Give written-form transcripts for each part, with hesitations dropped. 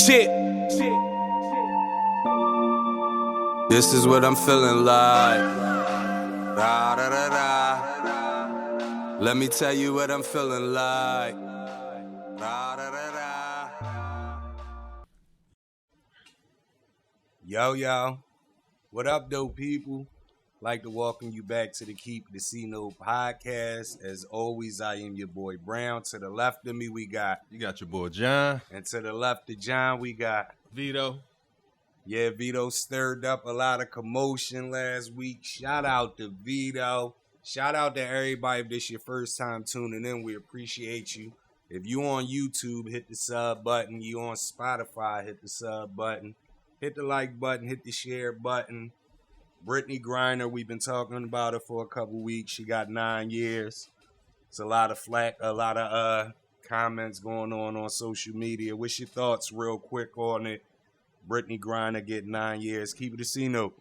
Shit. This is what I'm feeling like. Da, da, da, da. Let me tell you what I'm feeling like. Da, da, da, da. Yo. What up, dope people? Like to welcome you back to the Keep the C Note podcast. As always, I am your boy Brown. To the left of me, we got... You got your boy John. And to the left of John, we got... Vito. Yeah, Vito stirred up a lot of commotion last week. Shout out to Vito. Shout out to everybody. If this your first time tuning in, we appreciate you. If you on YouTube, hit the sub button. You on Spotify, hit the sub button. Hit the like button, hit the share button. Brittney Griner, we've been talking about her for a couple weeks. She got 9 years. It's a lot of comments going on social media. What's your thoughts real quick on it? Brittney Griner getting 9 years. Keep it a C Note.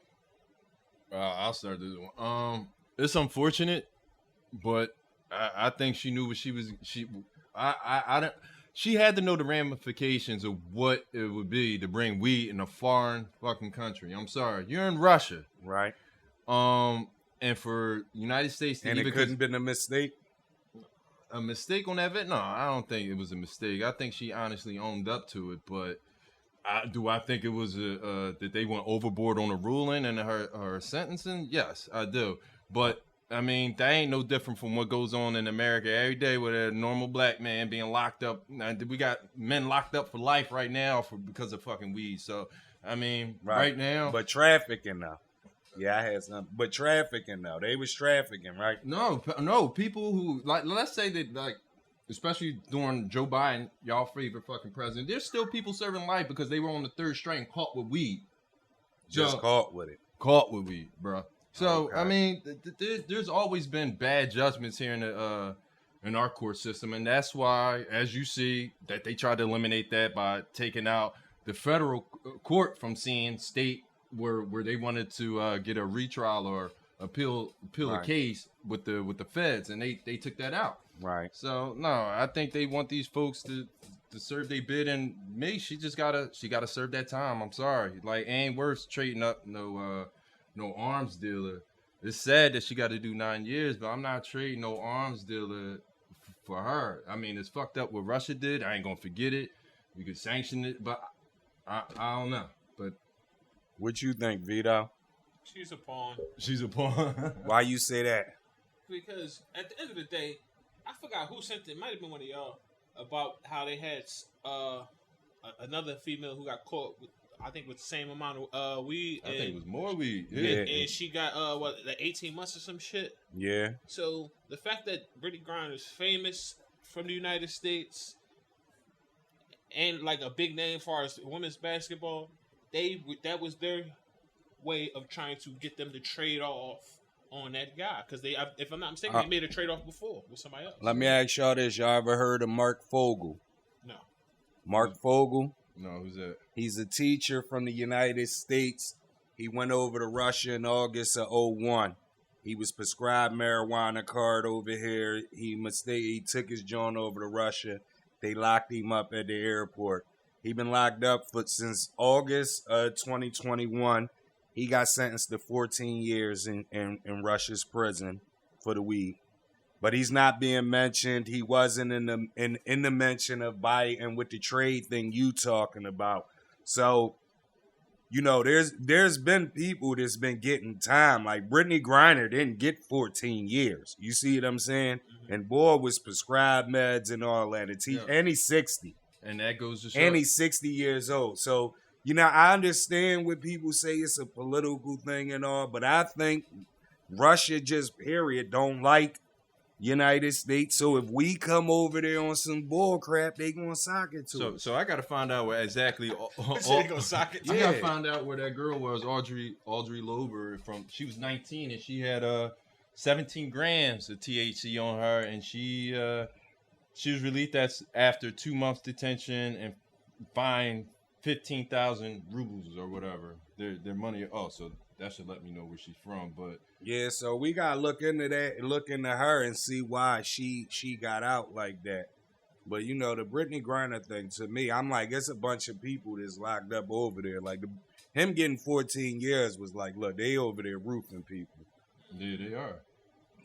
I'll start this one. It's unfortunate, but I think she knew what she was. She had to know the ramifications of what it would be to bring weed in a foreign fucking country. I'm sorry, you're in Russia, right? And for United States to and even it couldn't have been a mistake. A mistake on that vet? No, I don't think it was a mistake. I think she honestly owned up to it, but. Do I think it was that they went overboard on the ruling and her sentencing? Yes, I do. But, I mean, that ain't no different from what goes on in America every day with a normal black man being locked up. We got men locked up for life right now because of fucking weed. So, I mean, right now. But trafficking now. Yeah, I had some. But trafficking now. They was trafficking, right? No, people who, like, let's say that, like, especially during Joe Biden, y'all favorite fucking president, there's still people serving life because they were on the third string caught with weed. Just caught with it. Caught with weed, bro. So, okay. I mean, there's always been bad judgments here in our court system. And that's why, as you see, that they tried to eliminate that by taking out the federal court from seeing state where they wanted to get a retrial or appeal right. a case with the feds. And they took that out. Right. So no, I think they want these folks to serve their bid, and me, she gotta serve that time. I'm sorry, like ain't worth trading up no arms dealer. It's sad that she got to do 9 years, but I'm not trading no arms dealer for her. I mean, it's fucked up what Russia did. I ain't gonna forget it. We could sanction it, but I don't know. But what you think, Vito? She's a pawn. She's a pawn. Why you say that? Because at the end of the day, I forgot who sent it. It might have been one of y'all about how they had another female who got caught with, I think, with the same amount of weed. I think it was more weed. Yeah. And she got like 18 months or some shit. Yeah. So the fact that Brittney Griner is famous from the United States and like a big name as far as women's basketball, that was their way of trying to get them to trade off on that guy, because if I'm not mistaken, they made a trade-off before with somebody else. Let me ask y'all this. Y'all ever heard of Mark Fogel? No. Mark Fogel? No, who's that? He's a teacher from the United States. He went over to Russia in August of 2001. He was prescribed marijuana card over here. He took his joint over to Russia. They locked him up at the airport. He been locked up since August of 2021. He got sentenced to 14 years in Russia's prison for the weed. But he's not being mentioned. He wasn't in the mention of Biden with the trade thing you talking about. So, you know, there's been people that's been getting time. Like Brittney Griner didn't get 14 years. You see what I'm saying? Mm-hmm. And boy was prescribed meds and all that. And he's 60. And that goes to show. And he's 60 years old. So, you know, I understand when people say it's a political thing and all, but I think Russia just, period, don't like United States. So if we come over there on some bull crap, they gonna sock it to us. So I got to find out where exactly. They gonna sock it to I got to find out where that girl was, Audrey Lober. She was 19 and she had 17 grams of THC on her, and she was released after 2 months detention and fined 15,000 rubles or whatever. Their money. Oh, so that should let me know where she's from. But yeah, so we gotta look into that and look into her and see why she got out like that. But you know, the Brittany Griner thing, to me, I'm like, it's a bunch of people that's locked up over there. Like him getting 14 years was like, look, they over there roofing people. Yeah, they are.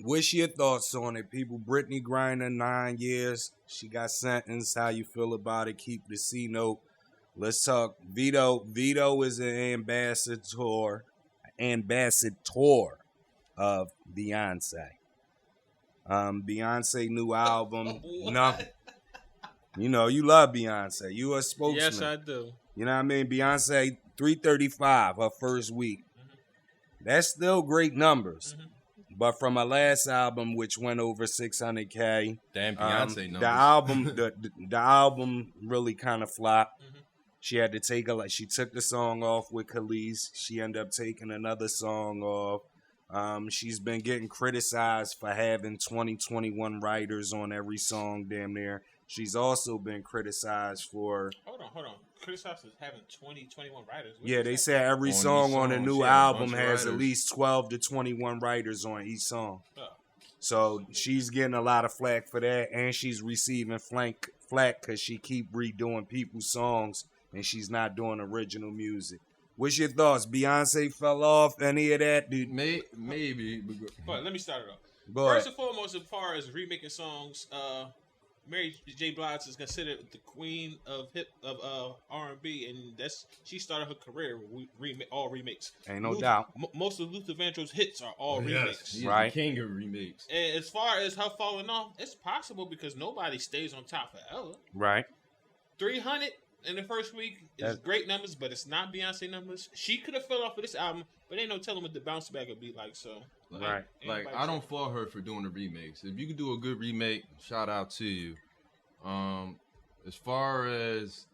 What's your thoughts on it, people? Brittany Griner, 9 years. She got sentenced. How you feel about it? Keep the C note. Let's talk. Vito. Vito is an ambassador of Beyonce. Beyonce new album. No, you know you love Beyonce. You a spokesman. Yes, I do. You know what I mean? Beyonce 335 her first week. That's still great numbers. But from her last album, which went over 600K, Damn Beyonce the album really kind of flopped. She had to take she took the song off with Khalees. She ended up taking another song off. She's been getting criticized for having 2021 writers on every song, damn near. She's also been criticized for. Hold on. Criticized as having 21 writers. Yeah, they said every song on the new album has at least 12 to 21 writers on each song. So she's getting a lot of flack for that, and she's receiving flack because she keep redoing people's songs and she's not doing original music. What's your thoughts? Beyonce fell off? Any of that? Dude? Maybe. But let me start it off. Go ahead. First and foremost, as far as remaking songs, Mary J. Blige is considered the queen of R&B, and she started her career with all remakes. Ain't no doubt. Most of Luther Vandross's hits are all remakes. He's right. The king of remakes. And as far as her falling off, it's possible because nobody stays on top forever. Right. 300 in the first week is great numbers, but it's not Beyonce numbers. She could have fell off of this album, but ain't no telling what the bounce back would be like. So, right. Like I don't fault her for doing the remakes. If you can do a good remake, shout out to you. As far as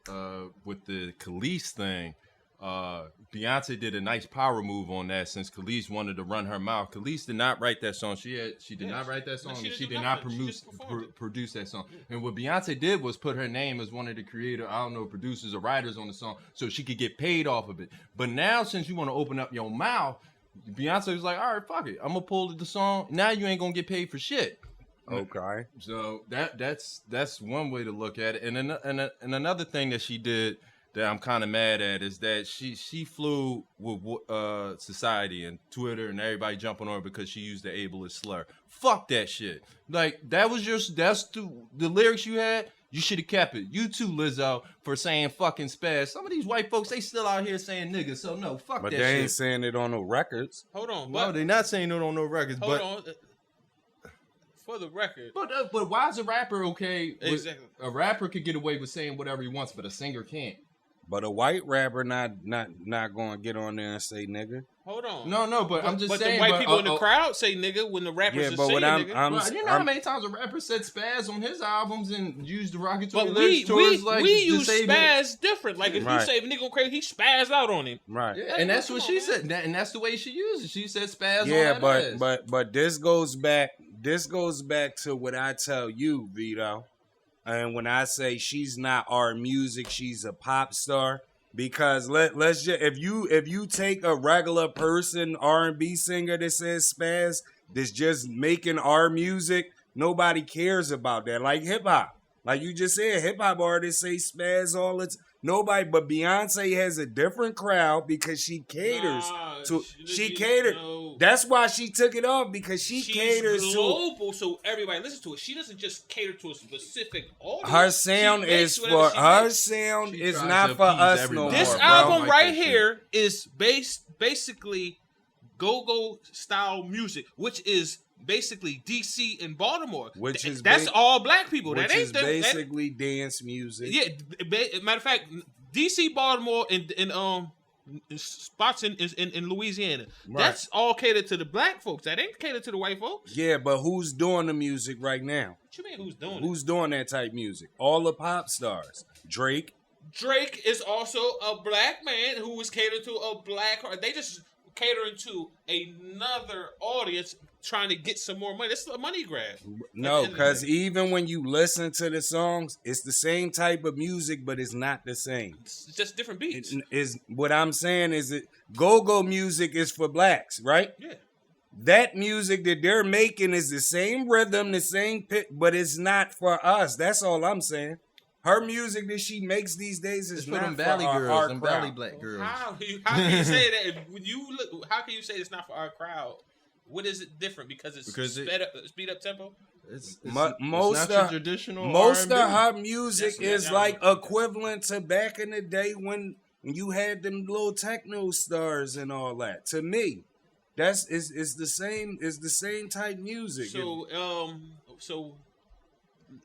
with the Khalees thing, Beyonce did a nice power move on that since Khalees wanted to run her mouth. Khalees did not write that song. She did not write that song. She did not produce that song. And what Beyonce did was put her name as one of the producers or writers on the song so she could get paid off of it. But now since you want to open up your mouth, Beyonce was like, all right, fuck it. I'm going to pull the song. Now you ain't going to get paid for shit. Okay. So that's one way to look at it. And another thing that she did that I'm kind of mad at is that she flew with society and Twitter and everybody jumping on her because she used the ableist slur. Fuck that shit. Like that's the lyrics you had. You should have kept it. You too, Lizzo, for saying fucking spaz. Some of these white folks, they still out here saying niggas. So no, fuck that shit. But they ain't saying it on no records. Hold on. No, they're not saying it on no records. Hold on. For the record. But why is a rapper okay? Exactly. A rapper could get away with saying whatever he wants, but a singer can't. But a white rapper not going to get on there and say nigga. Hold on. No, but I'm just saying. But the white people in the crowd say nigga when the rappers are saying nigga. You know how many times a rapper said spaz on his albums and used derogatory But lyrics towards we use spaz different. Like if you say nigga go crazy, he spaz out on him. Right. Yeah, and that's what she said. And that's the way she used it. She said spaz on that ass. but this goes back to what I tell you, Vito. And when I say she's not our music, she's a pop star. Because let's just if you take a regular person R&B singer that says spaz that's just making our music, nobody cares about that. Like hip hop, like you just said, hip hop artists say spaz all the time. Nobody, but Beyonce has a different crowd because she caters she catered. No. That's why she took it off because she's caters global, so everybody listens to it. She doesn't just cater to a specific audience. Her sound is for her sound is not for us no more. This album right here is basically go-go style music, which is basically DC and Baltimore. That's all black people. Which that ain't basically dance music. Yeah, matter of fact, DC, Baltimore, and spots in Louisiana. Right. That's all catered to the black folks. That ain't catered to the white folks. Yeah, but who's doing the music right now? What you mean who's doing it? Who's doing that type music? All the pop stars. Drake is also a black man who is catered to a black. They just catering to another audience trying to get some more money. It's a money grab. No, because even when you listen to the songs, it's the same type of music, but it's not the same. It's just different beats. What I'm saying is that go-go music is for blacks, right? Yeah. that music that they're making is the same rhythm, the same pitch, but it's not for us. That's all I'm saying. Her music that she makes these days is It's for not them for valley our girls, them crowd. valley black girls. How can you say that? When you look, how can you say it's not for our crowd? What is it different? Because it's speed up tempo. It's Most not your traditional Most R&B. of her music That's- is like equivalent to back in the day when you had them little techno stars and all that. To me, that's is the same. Is the same type music. So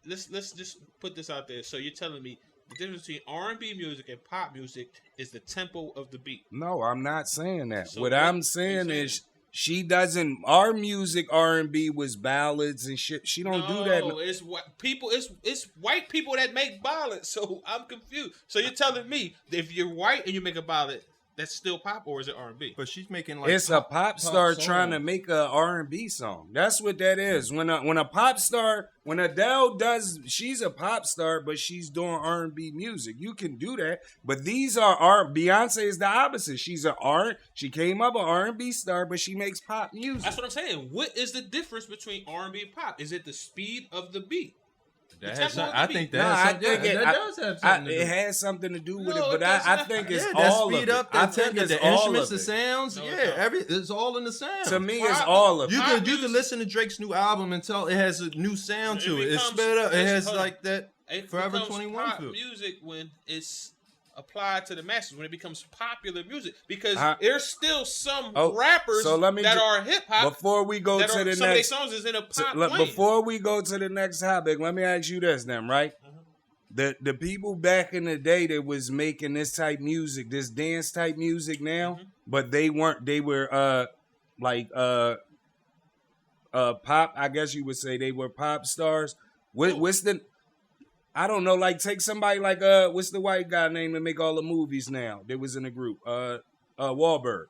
let's just put this out there. So you're telling me the difference between R&B music and pop music is the tempo of the beat. No, I'm not saying that. So what what I'm are you saying saying? is she doesn't. Our music R&B was ballads and shit. She don't do that. No, it's people. It's white people that make ballads. So I'm confused. So you're telling me that if you're white and you make a ballad, that's still pop, or is it R&B? But she's making like It's a pop star song. trying to make a R&B song. That's what that is. When a pop star, when Adele does, she's a pop star, but she's doing R&B music. You can do that, but these are Beyonce is the opposite. She came up an R&B star, but she makes pop music. That's what I'm saying. What is the difference between R&B and pop? Is it the speed of the beat? That The has tempo of I the think beat. that No, has I something, think that does have something to do. it has something to do with No, it, it but does I not. think it's Yeah, that all speed of up, it. that I think tempo, it's the all instruments, of the it. sounds. No, Yeah, no. it's all in the sound. To me, it's Pop- all of it. You Pop could music- listen to Drake's new album and tell it has a new sound to It it. It's becomes- sped up. It has hold on. like that It Forever becomes 21 pop feel. music when it's applied to the masses, when it becomes popular music, because Huh? there's still some Oh, rappers so let me that ju- are hip hop. Before we go that to are, the some of their next, songs is in a so, pop look, lane. before we go to the next topic, let me ask you this, then, right? The people back in the day that was making this type music, this dance type music now, but they weren't. They were pop. I guess you would say they were pop stars. What's the? I don't know. Like take somebody like what's the white guy name that make all the movies now? That was in the group. Wahlberg.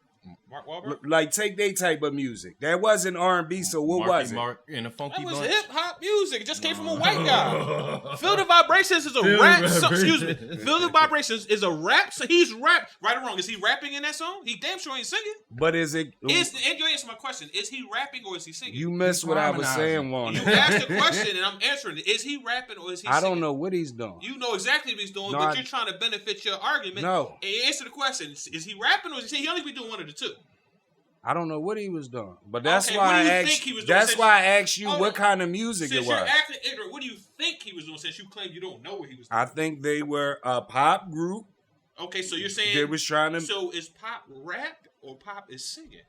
Mark Wahlberg. Like take they type of music. That wasn't R&B. So what Marky was it? Mark and a funky That was bunch. hip hop music. It just came from a white guy. Feel the Vibrations is a Feel the rap song. Excuse me. Vibrations. Feel the Vibrations is a rap. So he's rap. Right or wrong? Is he rapping in that song? He damn sure ain't singing. But is it? And you answer my question. Is he rapping or is he singing? You missed what I was saying, Juan. You asked the question and I'm answering it. Is he rapping or is he I singing? don't know what he's doing. You know exactly what he's doing, No, but I- you're trying to benefit your argument. No. And answer the question. Is he rapping or is he singing? He only be doing one of the two. I don't know what he was doing. But that's Okay, why what do I you asked. think he was doing That's since- why I asked you Hold what on. kind of music Since it you're was. acting ignorant, what do you think he was doing since you claim you don't know what he was doing? I think they were a pop group. Okay, so you're saying They was trying to. so is pop rap or pop is singing?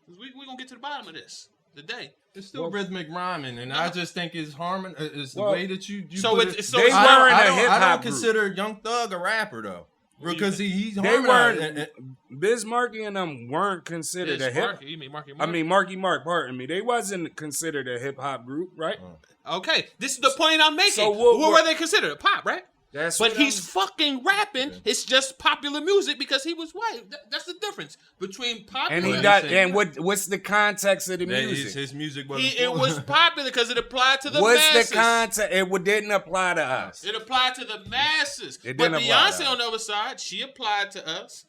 'Cause we're gonna get to the bottom of this today. It's still Well- rhythmic rhyming, and I just think it's harmon. It's the Well, way that you so put it's- it. so They it's- I don't- weren't I a don't- hip I don't hop group. consider Young Thug a rapper though, What do you because think? he's They harmonizing. weren't. Biz Markie and them weren't considered a hip. You mean Marky I Mark? mean Marky Mark. Pardon me. They wasn't considered a hip hop group, right? Okay, this is the point I'm making. So what- what were they considered? Pop, right? That's. But what he's I'm- fucking rapping. It's just popular music because he was white. That's the difference between popular. And he Well, does. saying- And what's the context of the That music? his music wasn't. It was popular because it applied to the What's masses. the context? It didn't apply to us. It applied to the masses. It But didn't apply to Beyonce us. on the other side, she applied to us.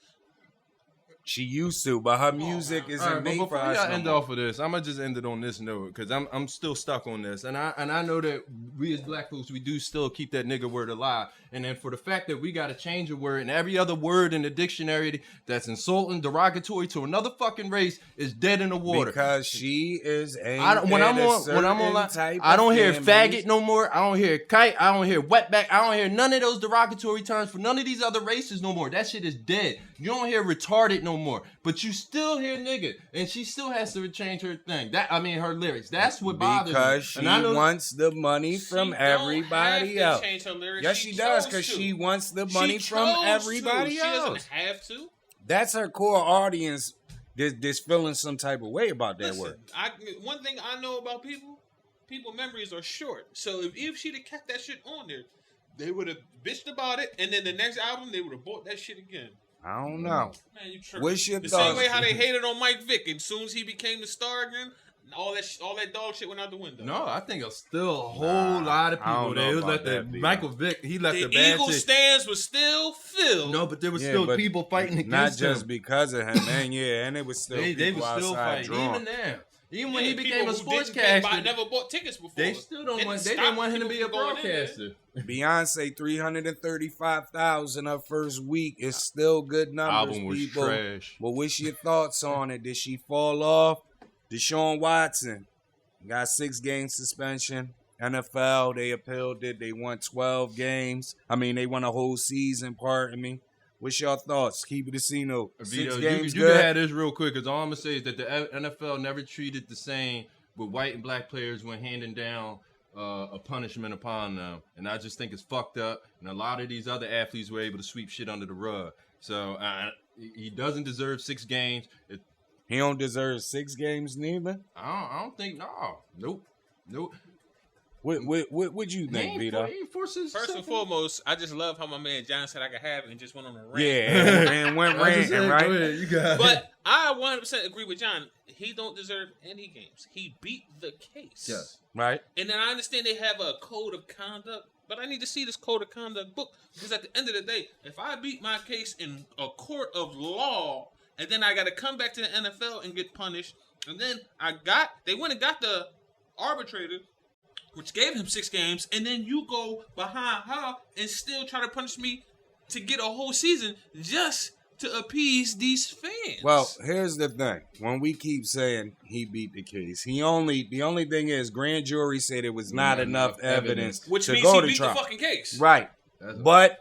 She used to, but her music man. isn't All right, but made for before us. y'all no end more. off of this, I'm gonna just end it on this note because I'm still stuck on this, and I know that we as black folks we do still keep that nigga word alive, and then for the fact that we got to change a word and every other word in the dictionary that's insulting, derogatory to another fucking race is dead in the water. Because she is aimed I don't, when at I'm a on certain type I don't of hear families. faggot no more. I don't hear kite. I don't hear wetback. I don't hear none of those derogatory terms for none of these other races no more. That shit is dead. You don't hear retarded no more. But you still hear nigga, and she still has to change her thing. Her lyrics. That's what bothers me. Because she And I know- wants the money from She don't everybody have to else. change her lyrics. Yes, she does, chose because to. she wants the money She from chose everybody to. else. She doesn't have to. That's her core audience that's feeling some type of way about that Listen, word. one thing I know about people memories are short. So if she'd have kept that shit on there, they would have bitched about it, and then the next album they would have bought that shit again. I don't know. Man, you tripping. What's your the thoughts? same way how they hated on Mike Vick, and as soon as he became the star again, all that dog shit went out the window. No, I think it's still a whole lot of I don't people know there. It was about like the that, Michael Vick. He left the a bad Eagle taste. stands was still filled. No, but there was Yeah, still but people fighting Not against just him. because of him, man. Yeah, and it was still They people was still outside fighting. drawing. Even now. Even when he became a people who sportscaster, never bought tickets before. they still don't Didn't want. They stop didn't want him to people be a from going in there. broadcaster. Beyonce 335,000 her first week is still good numbers. Album was people. trash. But what's your thoughts on it? Did she fall off? Deshaun Watson got 6-game suspension. NFL, they appealed it. They won 12 games. I mean, they won a whole season, pardon me. What's your thoughts? Keep it a C-note. 6 Vito, games you good? can have this real quick, because all I'm going to say is that the NFL never treated the same with white and black players when handing down a punishment upon them. And I just think it's fucked up. And a lot of these other athletes were able to sweep shit under the rug. So he doesn't deserve 6 games. He don't deserve 6 games neither? I don't think, Nope. What you think, Vito? First and foremost, I just love how my man John said I could have it and just went on a rant. Yeah, and went ranting, right? Go ahead, you got it. But I 100% agree with John. He don't deserve any games. He beat the case. Yes. Right? And then I understand they have a code of conduct, but I need to see this code of conduct book, because at the end of the day, if I beat my case in a court of law and then I got to come back to the NFL and get punished, and then they went and got the arbitrator, which gave him 6 games, and then you go behind her and still try to punish me to get a whole season just to appease these fans. Well, here's the thing. When we keep saying he beat the case, the only thing is grand jury said it was not enough evidence which to means go he to beat trial. the fucking case. Right. But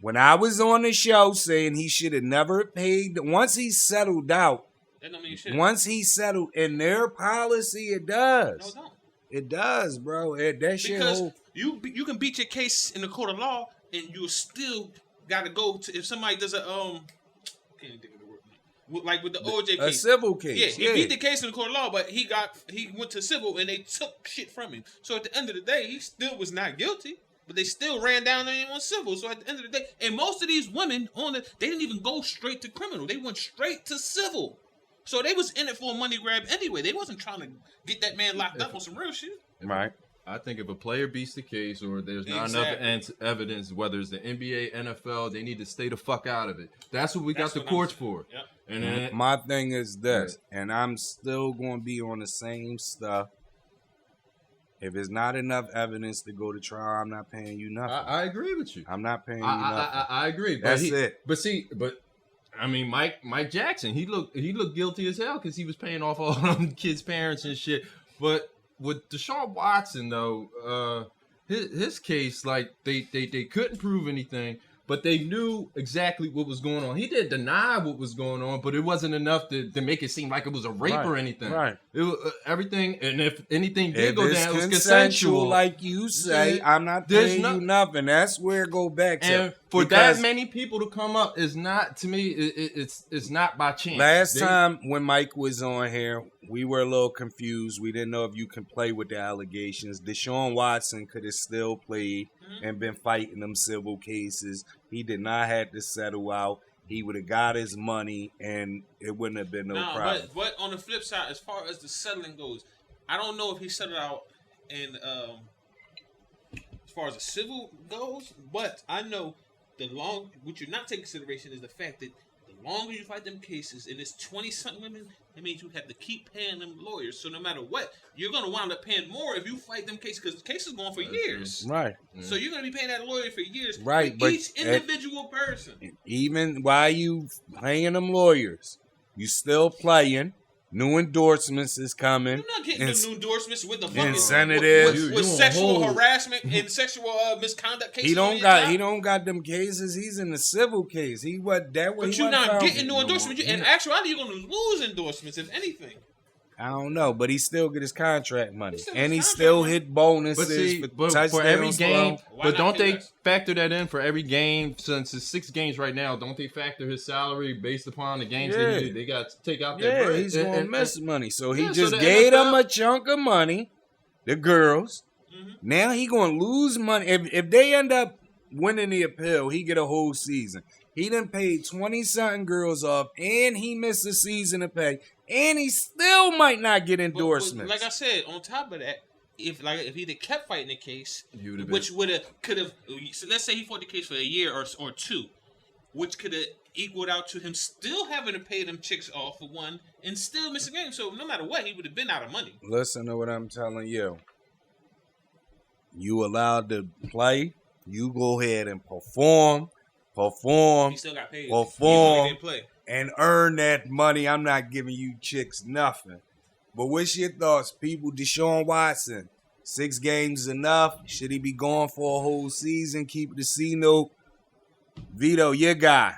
when I was on the show saying he should have never paid, once he settled out, That don't mean you should. once he settled in their policy, it does. No, don't. It does, bro. That shit Because whole, you can beat your case in the court of law, and you still got to go to, if somebody does a can't think of the word, like with the OJ a case. civil case. Yeah, he beat the case in the court of law, but he went to civil and they took shit from him. So at the end of the day, he still was not guilty, but they still ran down on him on civil. So at the end of the day, and most of these women they didn't even go straight to criminal. They went straight to civil. So they was in it for a money grab anyway. They wasn't trying to get that man locked up on some real shit. Right. I think if a player beats the case or there's not enough evidence, whether it's the NBA, NFL, they need to stay the fuck out of it. That's what we got the courts for. Yep. And then, My thing is this, and I'm still going to be on the same stuff. If there's not enough evidence to go to trial, I'm not paying you nothing. I agree with you. I'm not paying you nothing. I agree. That's it. But I mean, Mike Jackson, he looked guilty as hell because he was paying off all them kids' parents and shit. But with Deshaun Watson though, his case, like they couldn't prove anything, but they knew exactly what was going on. He didn't deny what was going on, but it wasn't enough to make it seem like it was a rape or anything. Right. It was everything, and if anything did If go it's down, it was consensual, consensual. like you say, I'm not There's paying you nothing. That's where it go back to. And for Because that many people to come up is not, to me, it's not by chance. last time when Mike was on here, we were a little confused. We didn't know if you can play with the allegations. Deshaun Watson could have still played and been fighting them civil cases. He did not have to settle out. He would have got his money, and it wouldn't have been no problem. But on the flip side, as far as the settling goes, I don't know if he settled out in as far as the civil goes, but I know what you're not taking consideration is the fact that the longer you fight them cases, and it's 20-something women, it means you have to keep paying them lawyers. So no matter what, you're going to wind up paying more if you fight them cases, because the case is going for years. Right. So you're going to be paying that lawyer for years. Right, for but each individual person. Even while you paying them lawyers, you still playing. New endorsements is coming. You're not getting the new endorsements with the fucking incentives. with sexual harassment and sexual misconduct cases. He don't got them cases. He's in the civil case. But you're not getting new endorsements. In actuality, you're going to lose endorsements, if anything. I don't know, but he still get his contract money, and he contract still money. hit bonuses But for for every touchdowns, game, bro. Why but not don't they finesse? factor that in for every game? Since it's 6 games right now, don't they factor his salary based upon the games that he Yeah. did? They got to take out that Yeah, bread. he's gonna miss money. So he Yeah, so just the gave NFL them a chunk of money, the girls. Now he gonna lose money if they end up winning the appeal. He get a whole season. He done paid 20-something girls off, and he missed a season of pay, and he still might not get endorsements. But like I said, on top of that, if he'd have kept fighting the case, He would've which could have, so let's say he fought the case for a year or 2. which could have equaled out to him still having to pay them chicks off for one and still miss a game. So no matter what, he would have been out of money. Listen to what I'm telling you. You allowed to play. You go ahead and perform, He still got paid. perform, He didn't play. and earn that money. I'm not giving you chicks nothing. But what's your thoughts, people? Deshaun Watson, 6 games is enough. Should he be gone for a whole season? Keep the C note. Vito, your guy,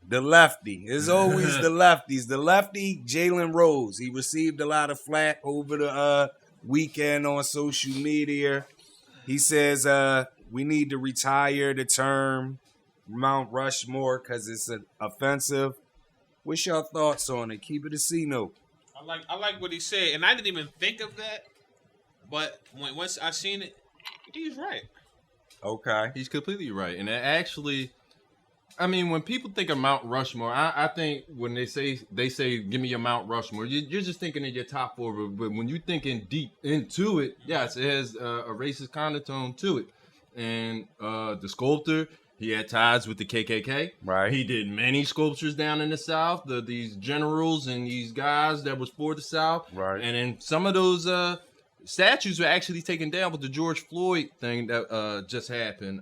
the lefty. It's always the lefties. The lefty, Jalen Rose. He received a lot of flack over the weekend on social media. He says we need to retire the term Mount Rushmore because it's offensive. What's your thoughts on it? Keep it a C note. I like what he said, and I didn't even think of that. But once I seen it, he's right. Okay. He's completely right. And actually, I mean, when people think of Mount Rushmore, I think when they say give me your Mount Rushmore, you're just thinking of your top 4. But when you're thinking deep into it, yes, it has a racist connotation to it. And the sculptor, he had ties with the KKK. Right. He did many sculptures down in the South. These generals and these guys that was for the South. Right. And then some of those statues were actually taken down with the George Floyd thing that just happened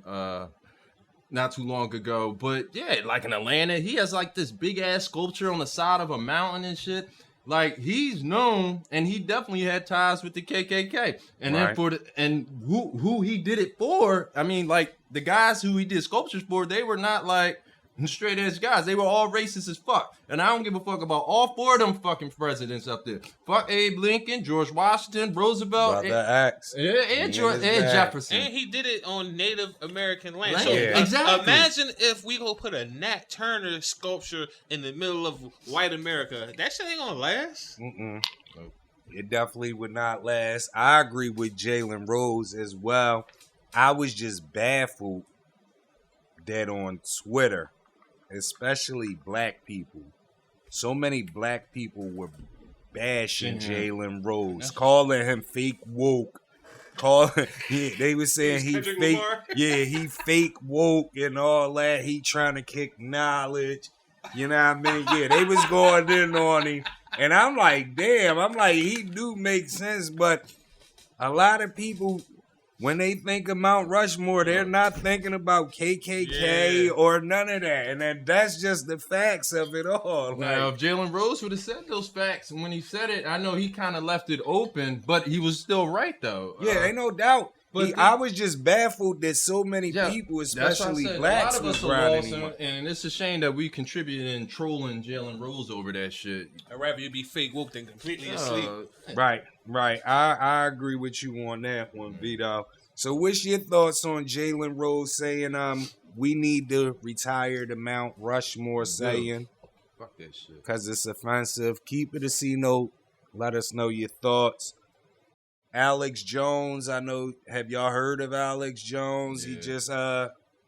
not too long ago. But yeah, like in Atlanta, he has like this big ass sculpture on the side of a mountain and shit. Like he's known, and he definitely had ties with the KKK. And Right. then who he did it for? I mean, like the guys who he did sculptures for, they were not like straight edge guys. They were all racist as fuck. And I don't give a fuck about all 4 of them fucking presidents up there. Fuck Abe Lincoln, George Washington, Roosevelt, Brother X. and Niggas bad. Jefferson. And he did it on Native American land. Land, So yeah. exactly. Imagine if we go put a Nat Turner sculpture in the middle of white America. That shit ain't gonna last. Mm-mm. It definitely would not last. I agree with Jalen Rose as well. I was just baffled that on Twitter, especially black people, so many black people were bashing Jalen Rose, calling him fake woke. They were saying he Kendrick fake, Lamar? he fake woke and all that. He trying to kick knowledge. You know what I mean? Yeah, they was going in on him. And I'm like, damn, he do make sense, but a lot of people, when they think of Mount Rushmore, they're not thinking about KKK or none of that. And that's just the facts of it all. Now, Like, if Jalen Rose would have said those facts when he said it, I know he kind of left it open, but he was still right, though. yeah, ain't no doubt. but I was just baffled that so many Yeah, people, that's what I especially said. blacks, A lot of was us are grinding lost, him. and it's a shame that we contributed in trolling Jalen Rose over that shit. I'd rather you be fake woke than completely asleep. Right. I agree with you on that one, Vito. So what's your thoughts on Jalen Rose saying we need to retire the Mount Rushmore saying Fuck that shit. because it's offensive? Keep it a C note. Let us know your thoughts. Alex Jones, I know, have y'all heard of Alex Jones? He Yeah. just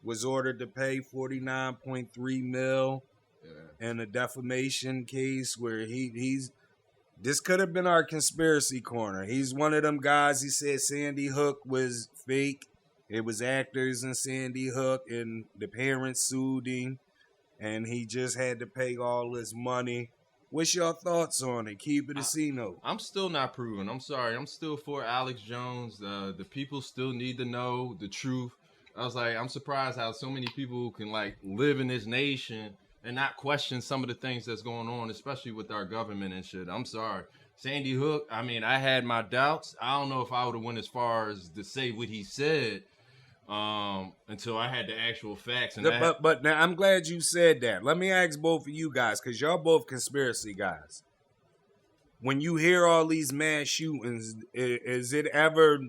was ordered to pay $49.3 million Yeah. in a defamation case where he's this could have been our conspiracy corner. He's one of them guys. He said Sandy Hook was fake. It was actors in Sandy Hook, and the parents sued him, and he just had to pay all his money. What's your thoughts on it? Keep it a C note. I'm still not proven. I'm sorry. I'm still for Alex Jones. The people still need to know the truth. I was like, I'm surprised how so many people can like live in this nation and not question some of the things that's going on, especially with our government and shit. I'm sorry. Sandy Hook, I mean, I had my doubts. I don't know if I would have went as far as to say what he said until I had the actual facts. And But now I'm glad you said that. Let me ask both of you guys, because y'all both conspiracy guys. When you hear all these mass shootings, is it ever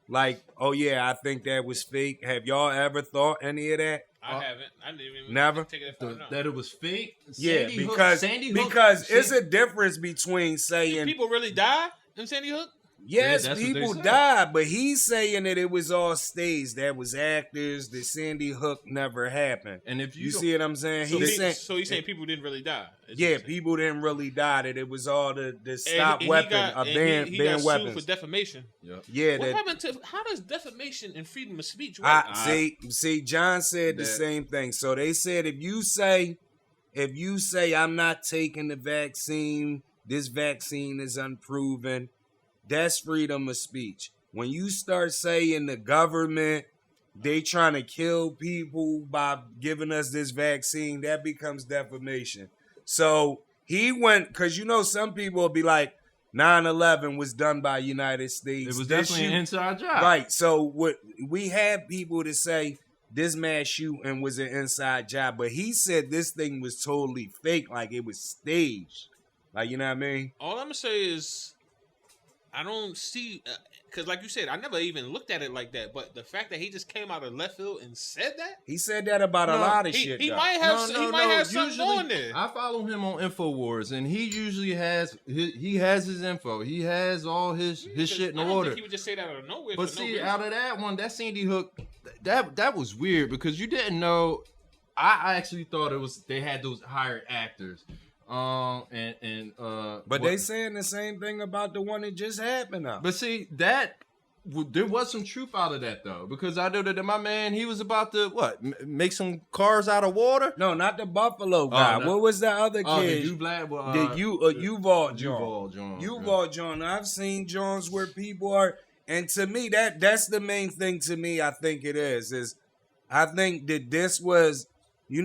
like, oh yeah, I think that was fake? Have y'all ever thought any of that? I haven't. I didn't even Never? take it that far. that it was fake? Yeah, Sandy Hook, because it's a difference between saying People really die in Sandy Hook? Yes, That's what they people said. died, but he's saying that it was all staged. That was actors. The Sandy Hook never happened. And if You don't- see what I'm saying? So, He's saying, so he's saying people didn't really die. is what yeah, he's saying. people didn't really die. That it was all the And stop he weapon, got- and ban he got sued weapons. for defamation. Yeah. Yeah, What that happened to? How does defamation and freedom of speech work? see, John said the That- same thing. So they said if you say I'm not taking the vaccine, this vaccine is unproven, that's freedom of speech. When you start saying the government, they trying to kill people by giving us this vaccine, that becomes defamation. So he went, because some people will be like, 9/11 was done by United States. It was This definitely an shoot- inside job. Right. So what we had people to say this mass shooting was an inside job, but he said this thing was totally fake, like it was staged. Like, you know what I mean? All I'm gonna say is, I don't see, because like you said, I never even looked at it like that. But the fact that he just came out of left field and said that, He said that about a No, lot of he, shit. he though. might have, he might have something Usually, on there. I follow him on Infowars, and he usually has he has his info. He has all his shit in I don't order. think he would just say that out of nowhere. But for see, no reason. out of that one, that Sandy Hook, that was weird because you didn't know. I actually thought it was they had those hired actors. But They saying the same thing about the one that just happened now. But see there was some truth out of that though, because I know that my man, he was about to make some cars out of water. No, not the Buffalo guy. no. What was the other Oh, kid? the Vlad, The Uval John. Uval John. Uval John. I've seen Johns where people are, and to me, that's the main thing. To me, I think it is I think that this was,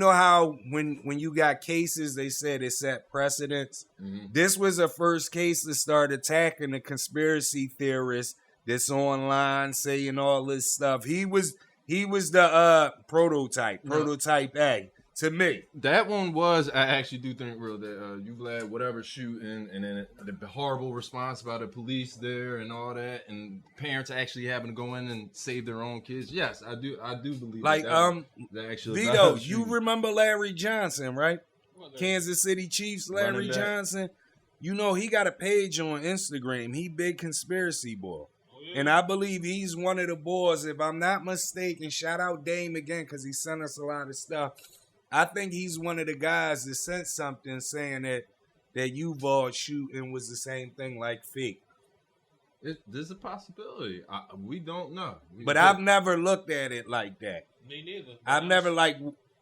how when you got cases, they said it set precedents. Mhm. This was the first case to start attacking the conspiracy theorists that's online saying all this stuff. He was the prototype A to me. That one was, I actually do think real that you glad whatever shooting and then the horrible response by the police there and all that, and parents actually having to go in and save their own kids. Yes, I do believe Like that actually Vito, you remember Larry Johnson, right? Well, the- Kansas City Chiefs, Larry Running back. Johnson. He got a page on Instagram. He big conspiracy boy. oh, yeah. And I believe he's one of the boys, if I'm not mistaken. Shout out Dame again, because he sent us a lot of stuff. I think he's one of the guys that sent something saying that Uval shooting was the same thing, like fake. There's a possibility. We don't know. But I've never looked at it like that. Me neither. I've never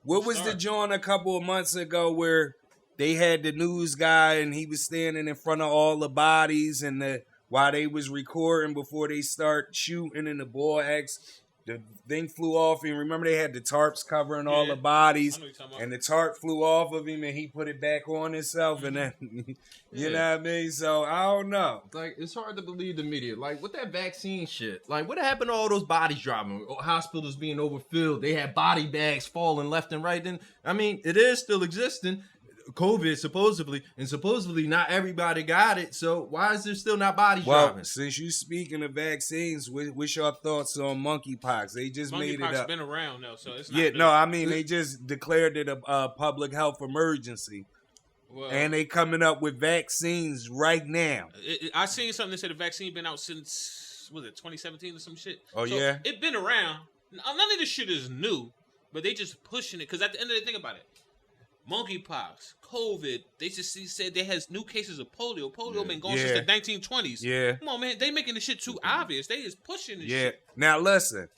what was the Sorry. joint a couple of months ago where they had the news guy and he was standing in front of all the bodies and while they was recording before they start shooting and the boy the thing flew off and remember they had the tarps covering all Yeah. the bodies I know what you're talking about. and the tarp flew off of him and he put it back on himself and then you know what I mean? So I don't know. Like, it's hard to believe the media. Like, with that vaccine shit, like, what happened to all those bodies dropping? Hospitals being overfilled. They had body bags falling left and right. And, I mean, it is still existing. COVID, supposedly not everybody got it. So, why is there still not bodies Well, dropping? since you speaking of vaccines, what's your thoughts on monkeypox? They just made it Monkeypox up. been around though, so it's not. Yeah, new. no, I mean they just declared it a public health emergency, Well, and they coming up with vaccines right now. I seen something that said the vaccine been out since 2017 or some shit. Oh, yeah? it been around. None of this shit is new, but they just pushing it because at the end of the thing about it, monkeypox, COVID, they just said they has new cases of polio. Polio been going since Yeah. the 1920s. Yeah, Come on, man, they making this shit too obvious. They is pushing this yeah. shit. Now listen,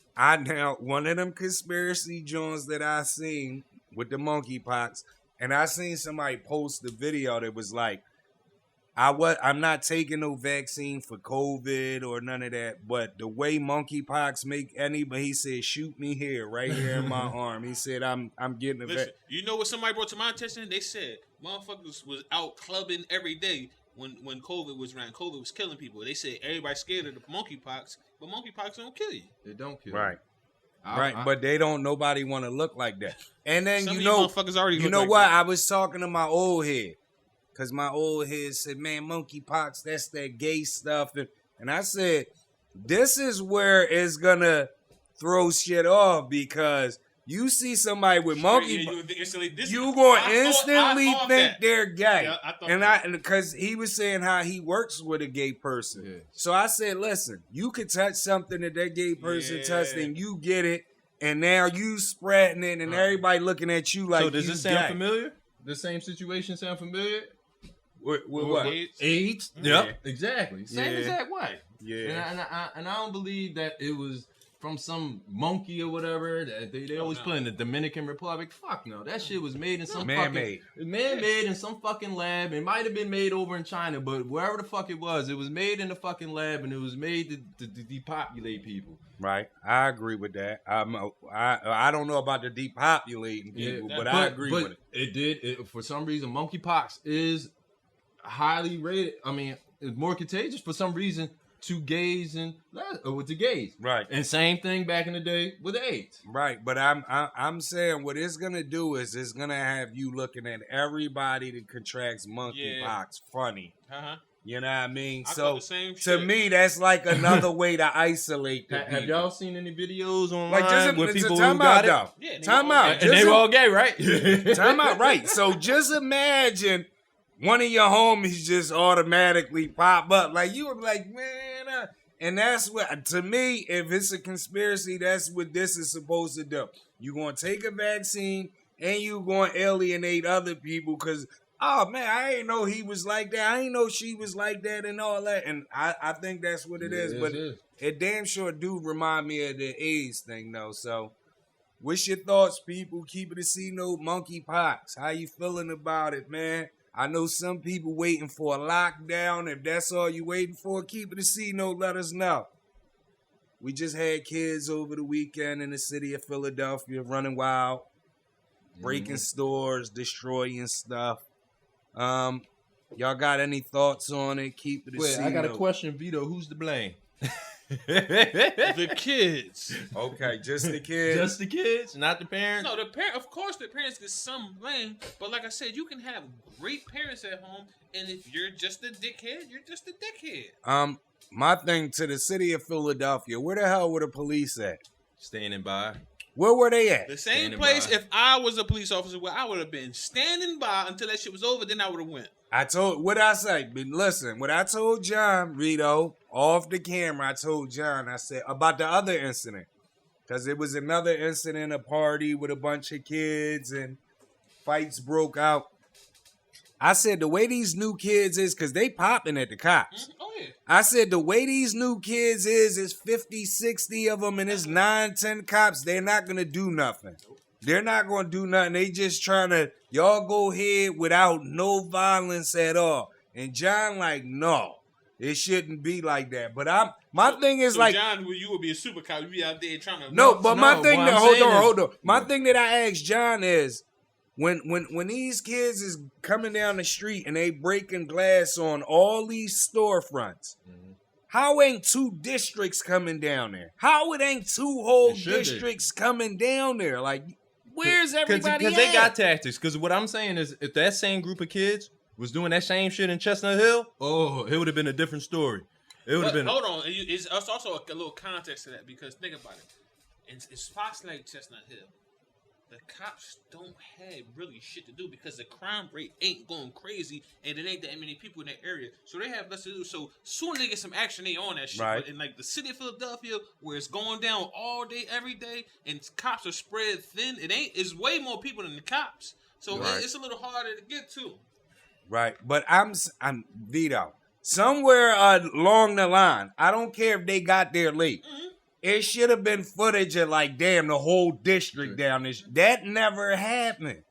one of them conspiracy joints that I seen with the monkeypox, and I seen somebody post the video that was like, I'm not taking no vaccine for COVID or none of that, but the way monkeypox make anybody, he said, shoot me here, right here in my arm. He said, I'm getting a Listen, you know what somebody brought to my attention? They said motherfuckers was out clubbing every day when COVID was around. COVID was killing people. They said everybody's scared of the monkeypox, but monkeypox don't kill you. It don't kill. Right. I- Right, I- but nobody want to look like that. And then Some you of know, motherfuckers already you look know like what? that. I was talking to my old head, cause my old head said, "Man, monkeypox, that's that gay stuff," and I said, "This is where it's gonna throw shit off because You see somebody with Yeah, monkey, you instantly, you gonna I instantly thought think that. they're gay. Yeah, I thought And that. because he was saying how he works with a gay person. Yeah. So I said, listen, you could touch something that gay person touched and you get it, and now you spreading it and everybody looking at you like So does you this sound gay. familiar? The same situation sound familiar? With what? AIDS? Yep. Exactly. Same Yeah. exact way. Yeah. And I don't believe that it was from some monkey or whatever that they always put in the Dominican Republic. Fuck no, that shit was made in some Man-made. man-made in some fucking lab. It might have been made over in China, but wherever the fuck it was made in the fucking lab, and it was made to depopulate people. Right, I agree with that. I don't know about the depopulating people, but I agree with it. It did. For some reason, monkeypox is highly rated. I mean, it's more contagious for some reason to gays and with the gays. Right. And same thing back in the day with AIDS. Right, but I'm saying what it's gonna do is it's gonna have you looking at everybody that contracts monkeypox funny. You know what I mean? I So thought the same to shit. me, that's like another way to isolate the Have people. y'all seen any videos online Like with people who time got out, it? though. Yeah, Time out. And they were all gay, right? Time out, right? So just imagine one of your homies just automatically pop up, like you were like, man, and that's what to me. If it's a conspiracy, that's what this is supposed to do. You gonna take a vaccine and you gonna alienate other people because, oh man, I ain't know he was like that. I ain't know she was like that and all that. And I think that's what it is. But it damn sure do remind me of the AIDS thing though. So what's your thoughts, people? Keep it a C note, monkeypox. How you feeling about it, man? I know some people waiting for a lockdown. If that's all you waiting for, keep it a C note. Let us know. We just had kids over the weekend in the city of Philadelphia running wild, breaking stores, destroying stuff. Y'all got any thoughts on it? Keep it a C Wait, I got a note. question, Vito. Who's to blame? The kids. Okay, just the kids. Just the kids, not the parents. No, the parent. Of course, the parents get some blame, but like I said, you can have great parents at home, and if you're just a dickhead, you're just a dickhead. My thing to the city of Philadelphia, where the hell were the police at? Standing by. Where were they at? The same Standing place. by. If I was a police officer, where I would have been standing by until that shit was over, then I would have went. I told, what I say, but listen, what I told John, Rito, off the camera, I told John, I said, about the other incident. Because it was another incident, a party with a bunch of kids and fights broke out. I said, the way these new kids is, because they popping at the cops. Oh, yeah. I said, the way these new kids is 50, 60 of them and it's 9, 10 cops. They're not going to do nothing. They're not going to do nothing. They just trying to, y'all go ahead without no violence at all. And John like, no, it shouldn't be like that. But my thing is So like, John, you would be a super cop. You be out there trying to. no, but my thing what that, I'm hold saying on. is- My thing that I asked John is, when these kids is coming down the street and they breaking glass on all these storefronts, how ain't 2 districts coming down there? How it ain't 2 whole It should be. districts coming down there? Like, where's everybody Because at? they got tactics. Because what I'm saying is, if that same group of kids was doing that same shit in Chestnut Hill, oh, it would have been a different story. It would have been. Hold on. It's also a little context to that because think about it. In spots like Chestnut Hill, the cops don't have really shit to do because the crime rate ain't going crazy and it ain't that many people in that area. So they have less to do. So soon as they get some action, they on that shit. Right. But in like the city of Philadelphia, where it's going down all day, every day, and cops are spread thin, it's way more people than the cops. So Right. it's a little harder to get to. Right, but I'm Vito. Somewhere along the line, I don't care if they got there late. It should have been footage of like, damn, the whole district down this. That never happened.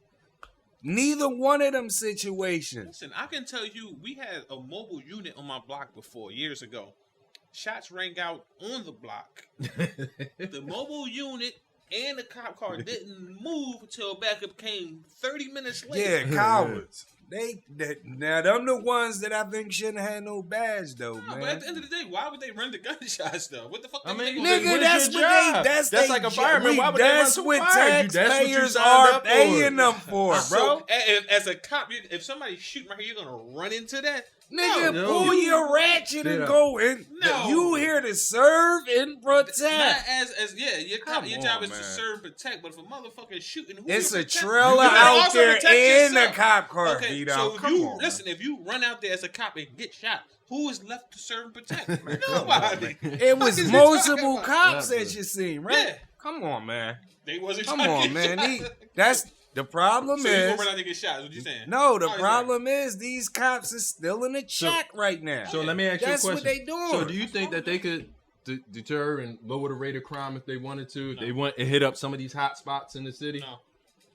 Neither one of them situations. Listen, I can tell you, we had a mobile unit on my block before years ago. Shots rang out on the block. The mobile unit and the cop car didn't move until backup came 30 minutes later. Yeah, cowards. Now them the ones that I think shouldn't have had no badge though, No, man. but at the end of the day, why would they run the gunshots though? What the fuck? I they mean, gonna do? Nigga, What that's is what your job? that's That's they like a fireman. Why would they run That's to what fire you? That's what you taxpayers signed are up for. paying them for, bro. So, as a cop, if somebody's shooting right here, you're gonna run into that. Nigga, No. pull your ratchet and Yeah. go in. No. You here to serve and protect. Not your Come job on, is to man. serve and protect, but if a motherfucker is shooting, who It's you a protect? trailer You gotta out also there protect in the yourself. cop car, Okay, Vito. so if Come you on, listen, if you run out there as a cop and get shot, who is left to serve and protect? Man. Nobody. It was Fuck is you multiple talking about? cops Yeah, that you seen, right? Yeah. Come on, man. They wasn't. Come trying to on, get man. shot. That's the problem So you gonna is. run out there and get shot? Is what you saying? No, the Oh, yeah. problem is these cops are still in the check right now. So let me ask you a That's question. what they doing. So do you think that they could deter and lower the rate of crime if they wanted to? If they want to hit up some of these hot spots in the city? No.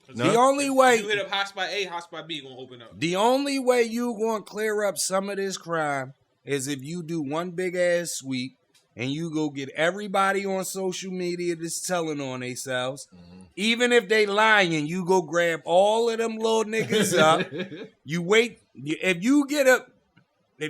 'Cause The if only you way, hit up hotspot A, hotspot B gonna open up. the only way you gonna clear up some of this crime is if you do one big ass sweep and you go get everybody on social media that's telling on themselves. Even if they lying, you go grab all of them little niggas up. You wait. If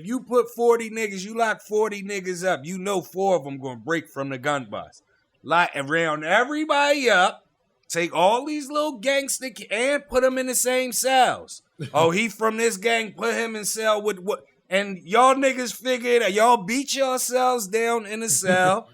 you put 40 niggas, you lock 40 niggas up. You know 4 of them gonna break from the gun bust. Like round everybody up. Take all these little gangster and put them in the same cells. Oh, he from this gang. Put him in cell with what? And y'all niggas figured y'all beat yourselves down in the cell,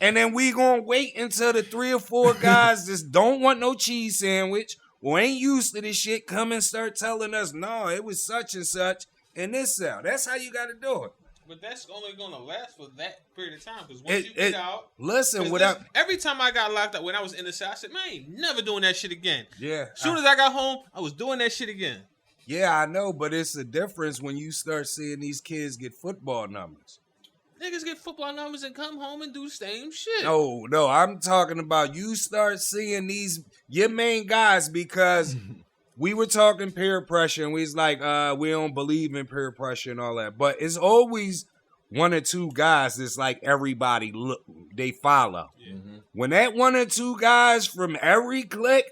and then we gonna wait until the 3 or 4 guys just don't want no cheese sandwich or ain't used to this shit come and start telling us, no, it was such and such in this cell. That's how you gotta do it. But that's only gonna last for that period of time. Because once you It- get out, Listen, 'cause without every time I got locked up when I was in the cell, I said, "Man, I ain't never doing that shit again." yeah, As soon as I got home, I was doing that shit again. yeah, I know, but it's a difference when you start seeing these kids get football numbers. Niggas get football numbers and come home and do the same shit. No, I'm talking about you start seeing your main guys because we were talking peer pressure and we was like, we don't believe in peer pressure and all that. But it's always 1 or 2 guys that's like everybody they follow. Yeah. When that 1 or 2 guys from every clique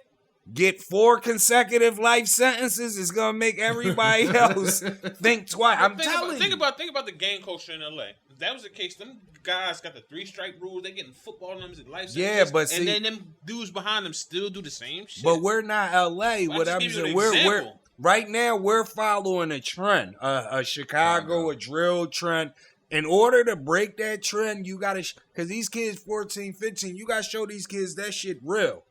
get 4 consecutive life sentences, it's gonna make everybody else think twice. I'm telling think you. about the gang culture in LA. If that was the case, them guys got the 3-strike rules. They getting football numbers and life Yeah, sentences. but see- and then them dudes behind them still do the same shit. But we're not LA. Well, What I I'm just give saying, you an we're example. right now we're following a trend, a Chicago, a drill trend. In order to break that trend, you gotta, because these kids 14, 15, you gotta show these kids that shit real.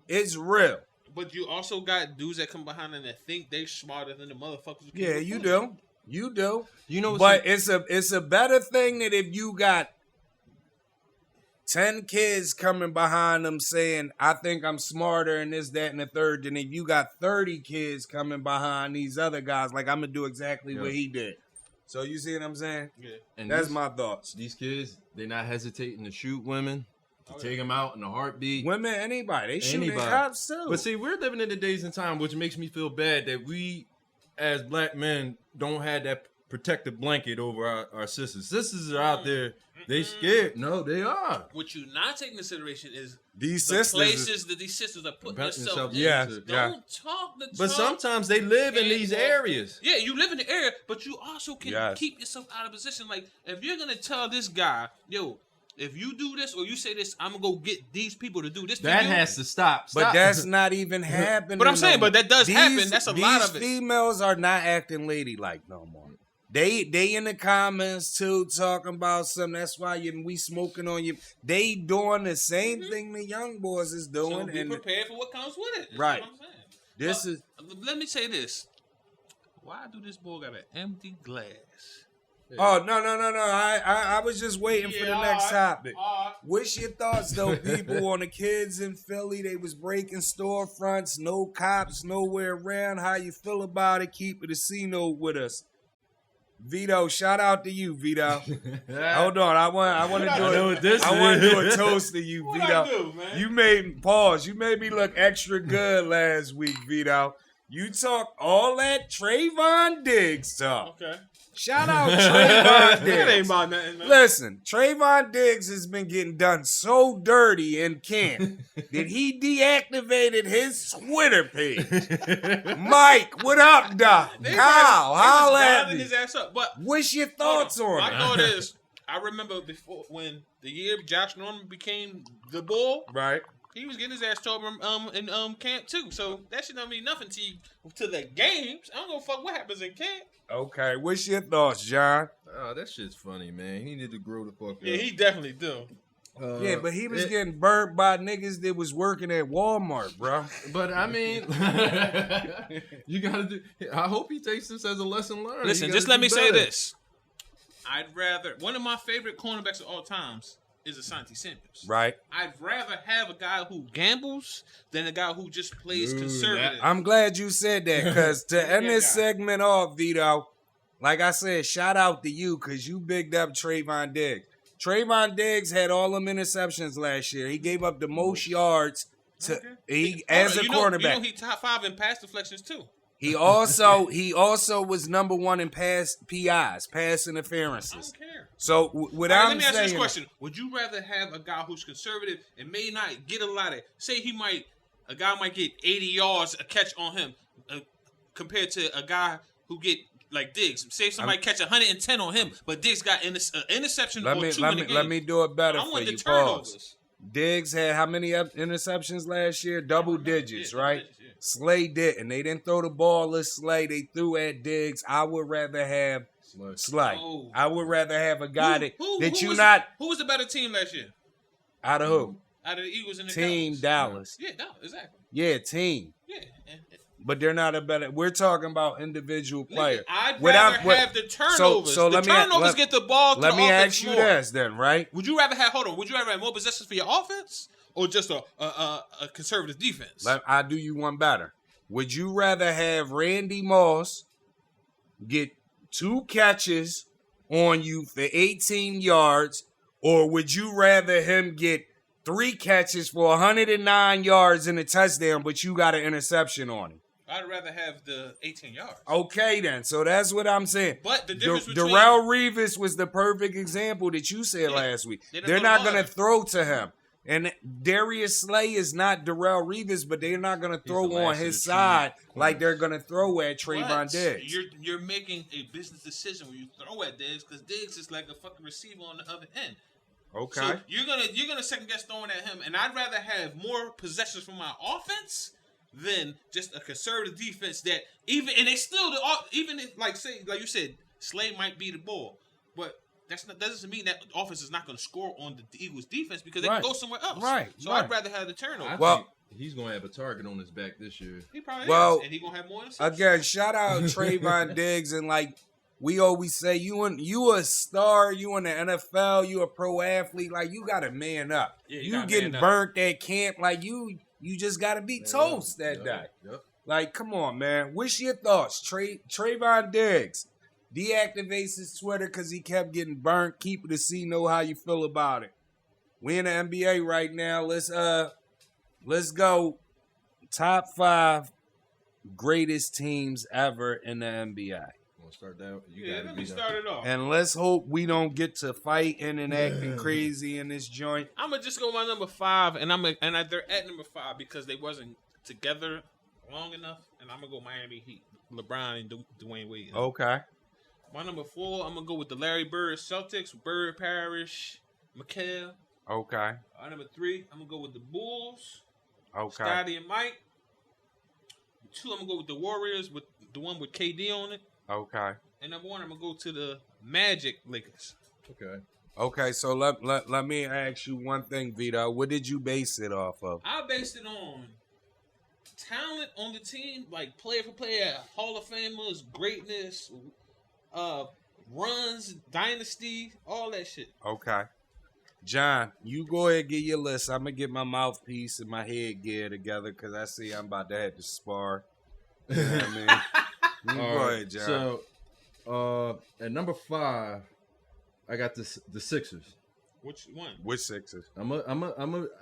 It's real. But you also got dudes that come behind them that think they smarter than the motherfuckers. who came Yeah, before you them. do. You do. You know, But it's a better thing that if you got 10 kids coming behind them saying, I think I'm smarter and this, that, and the third, than if you got 30 kids coming behind these other guys, like I'm gonna do exactly what he did. So you see what I'm saying? Yeah. and That's these- my thoughts. These kids, they're not hesitating to shoot women, to Oh, take yeah. them out in a heartbeat. Women, anybody, they shooting Anybody. cops too. But see, we're living in the days and time, which makes me feel bad that we, as black men, don't have that protective blanket over our sisters. Sisters are out there, they scared. No, they are. What you not take into consideration is these the sisters, places that these sisters are putting Putting themselves in. yeah, into- yeah. Don't talk the talk. But sometimes they live in And these walk- areas. Yeah, you live in the area, but you also can Yes. keep yourself out of position. Like, if you're gonna tell this guy, yo, if you do this or you say this, I'm gonna go get these people to do this. That to you. has to stop. But Stop. that's not even happening. But I'm saying, no but that does more. happen. That's a lot of it. These females are not acting ladylike no more. They in the comments too talking about something. That's why we smoking on you. They doing the same thing the young boys is doing. So be and prepared for what comes with it. That's Right. what I'm saying. this Well, is Let me say this. Why do this boy got an empty glass? no. I was just waiting for the next topic. What's your thoughts though, people, on the kids in Philly? They was breaking storefronts, no cops, nowhere around. How you feel about it? Keep it a C note with us. Vito, shout out to you, Vito. Hold on, I want to I know do what this I want to is. do a toast to you, What Vito. I do, man? You made me look extra good last week, Vito. You talk all that Trayvon Diggs talk. Okay. Shout out Trayvon That ain't Diggs. about nothing, man. Listen, Trayvon Diggs has been getting done so dirty in camp that he deactivated his Twitter page. Mike, what up, Doc? They Kyle, was holla at grinding me. his ass up. But What's your thoughts on my it? thought is, I remember before when the year Josh Norman became the bull, Right. He was getting his ass told in camp too. So that shit don't mean nothing to you to the games. I don't give a fuck what happens in camp. Okay, what's your thoughts, John? Oh, that shit's funny, man. He need to grow the fuck up. Yeah, he definitely do. Yeah, but he was getting burnt by niggas that was working at Walmart, bro. But I mean, you gotta do. I hope he takes this as a lesson learned. Listen, just let me say this. I'd rather one of my favorite cornerbacks of all times is Asante Samuels. Right. I'd rather have a guy who gambles than a guy who just plays conservative. I'm glad you said that, because to end this segment off, Vito, like I said, shout out to you because you bigged up Trayvon Diggs. Trayvon Diggs had all them interceptions last year. He gave up the most yards to as a cornerback. You know he top 5 in pass deflections too. He also was number 1 in pass PIs, pass interferences. I don't care. So what All right, I'm let me ask you saying, this question: would you rather have a guy who's conservative and may not get a lot of? Say a guy might get 80 yards a catch on him, compared to a guy who get like Diggs. Say somebody catch 110 on him, but Diggs got interception or 2 in the game. let me do it better I for want you. the turnovers. Diggs had how many interceptions last year? Double digits, right? Slay did, and they didn't throw the ball at Slay. They threw at Diggs. I would rather have Slay. Oh. I would rather have a guy Who was the better team last year? Out of who? Out of the Eagles and the Team Cowboys. Dallas. Yeah, Dallas, exactly. Yeah, team. Yeah. But they're not a better. We're talking about individual players. I'd rather have the turnovers. Turnovers get the ball to the offense. Let me ask you more. this then, right? Would you rather have more possessions for your offense or just a conservative defense? I'll do you one better. Would you rather have Randy Moss get 2 catches on you for 18 yards, or would you rather him get 3 catches for 109 yards and a touchdown, but you got an interception on him? I'd rather have the 18 yards. Okay, then. So that's what I'm saying. But the difference between Darrelle Revis was the perfect example that you said last week. They're not going to throw to him. And Darius Slay is not Darrelle Revis, but they're not going to throw on his side like they're going to throw at Trayvon Diggs. You're making a business decision when you throw at Diggs because Diggs is like a fucking receiver on the other end. Okay. So you're gonna second guess throwing at him, and I'd rather have more possessions from my offense than just a conservative defense that even if like you said, Slay might be the ball, but that doesn't mean that offense is not going to score on the Eagles defense because they can go somewhere else. Right. So I'd rather have the turnover. Well, he's going to have a target on his back this year. He probably is, and he's going to have more interceptions. Again, shout out Trayvon Diggs, and like we always say, you a star, you in the NFL, you a pro athlete, like you got to man up. Yeah, you getting burnt at camp, like you just got to be toast that day. Yep. Like, come on, man. What's your thoughts? Trayvon Diggs deactivates his Twitter because he kept getting burnt. Keep it to see, know how you feel about it. We in the NBA right now. Let's go. Top 5 greatest teams ever in the NBA. Start that. Let me start it off. And let's hope we don't get to fighting and acting crazy in this joint. I'm gonna just go my number 5, and they're at number 5 because they wasn't together long enough. And I'm gonna go Miami Heat, LeBron and Dwayne Wade. Okay. My number 4, I'm gonna go with the Larry Bird Celtics, Bird, Parrish, McHale. Okay. Number 3, I'm gonna go with the Bulls. Okay. Scotty and Mike. 2, I'm gonna go with the Warriors with the one with KD on it. Okay. And number 1, I'm gonna go to the Magic Lakers. Okay. Okay, so let me ask you one thing, Vito. What did you base it off of? I based it on talent on the team, like player for player, Hall of Famers, greatness, runs, dynasty, all that shit. Okay. John, you go ahead and get your list. I'm going to get my mouthpiece and my headgear together because I see I'm about to have to spar. You know what I mean? You go ahead, John. So, at number 5, I got the Sixers. Which one? Which Sixers?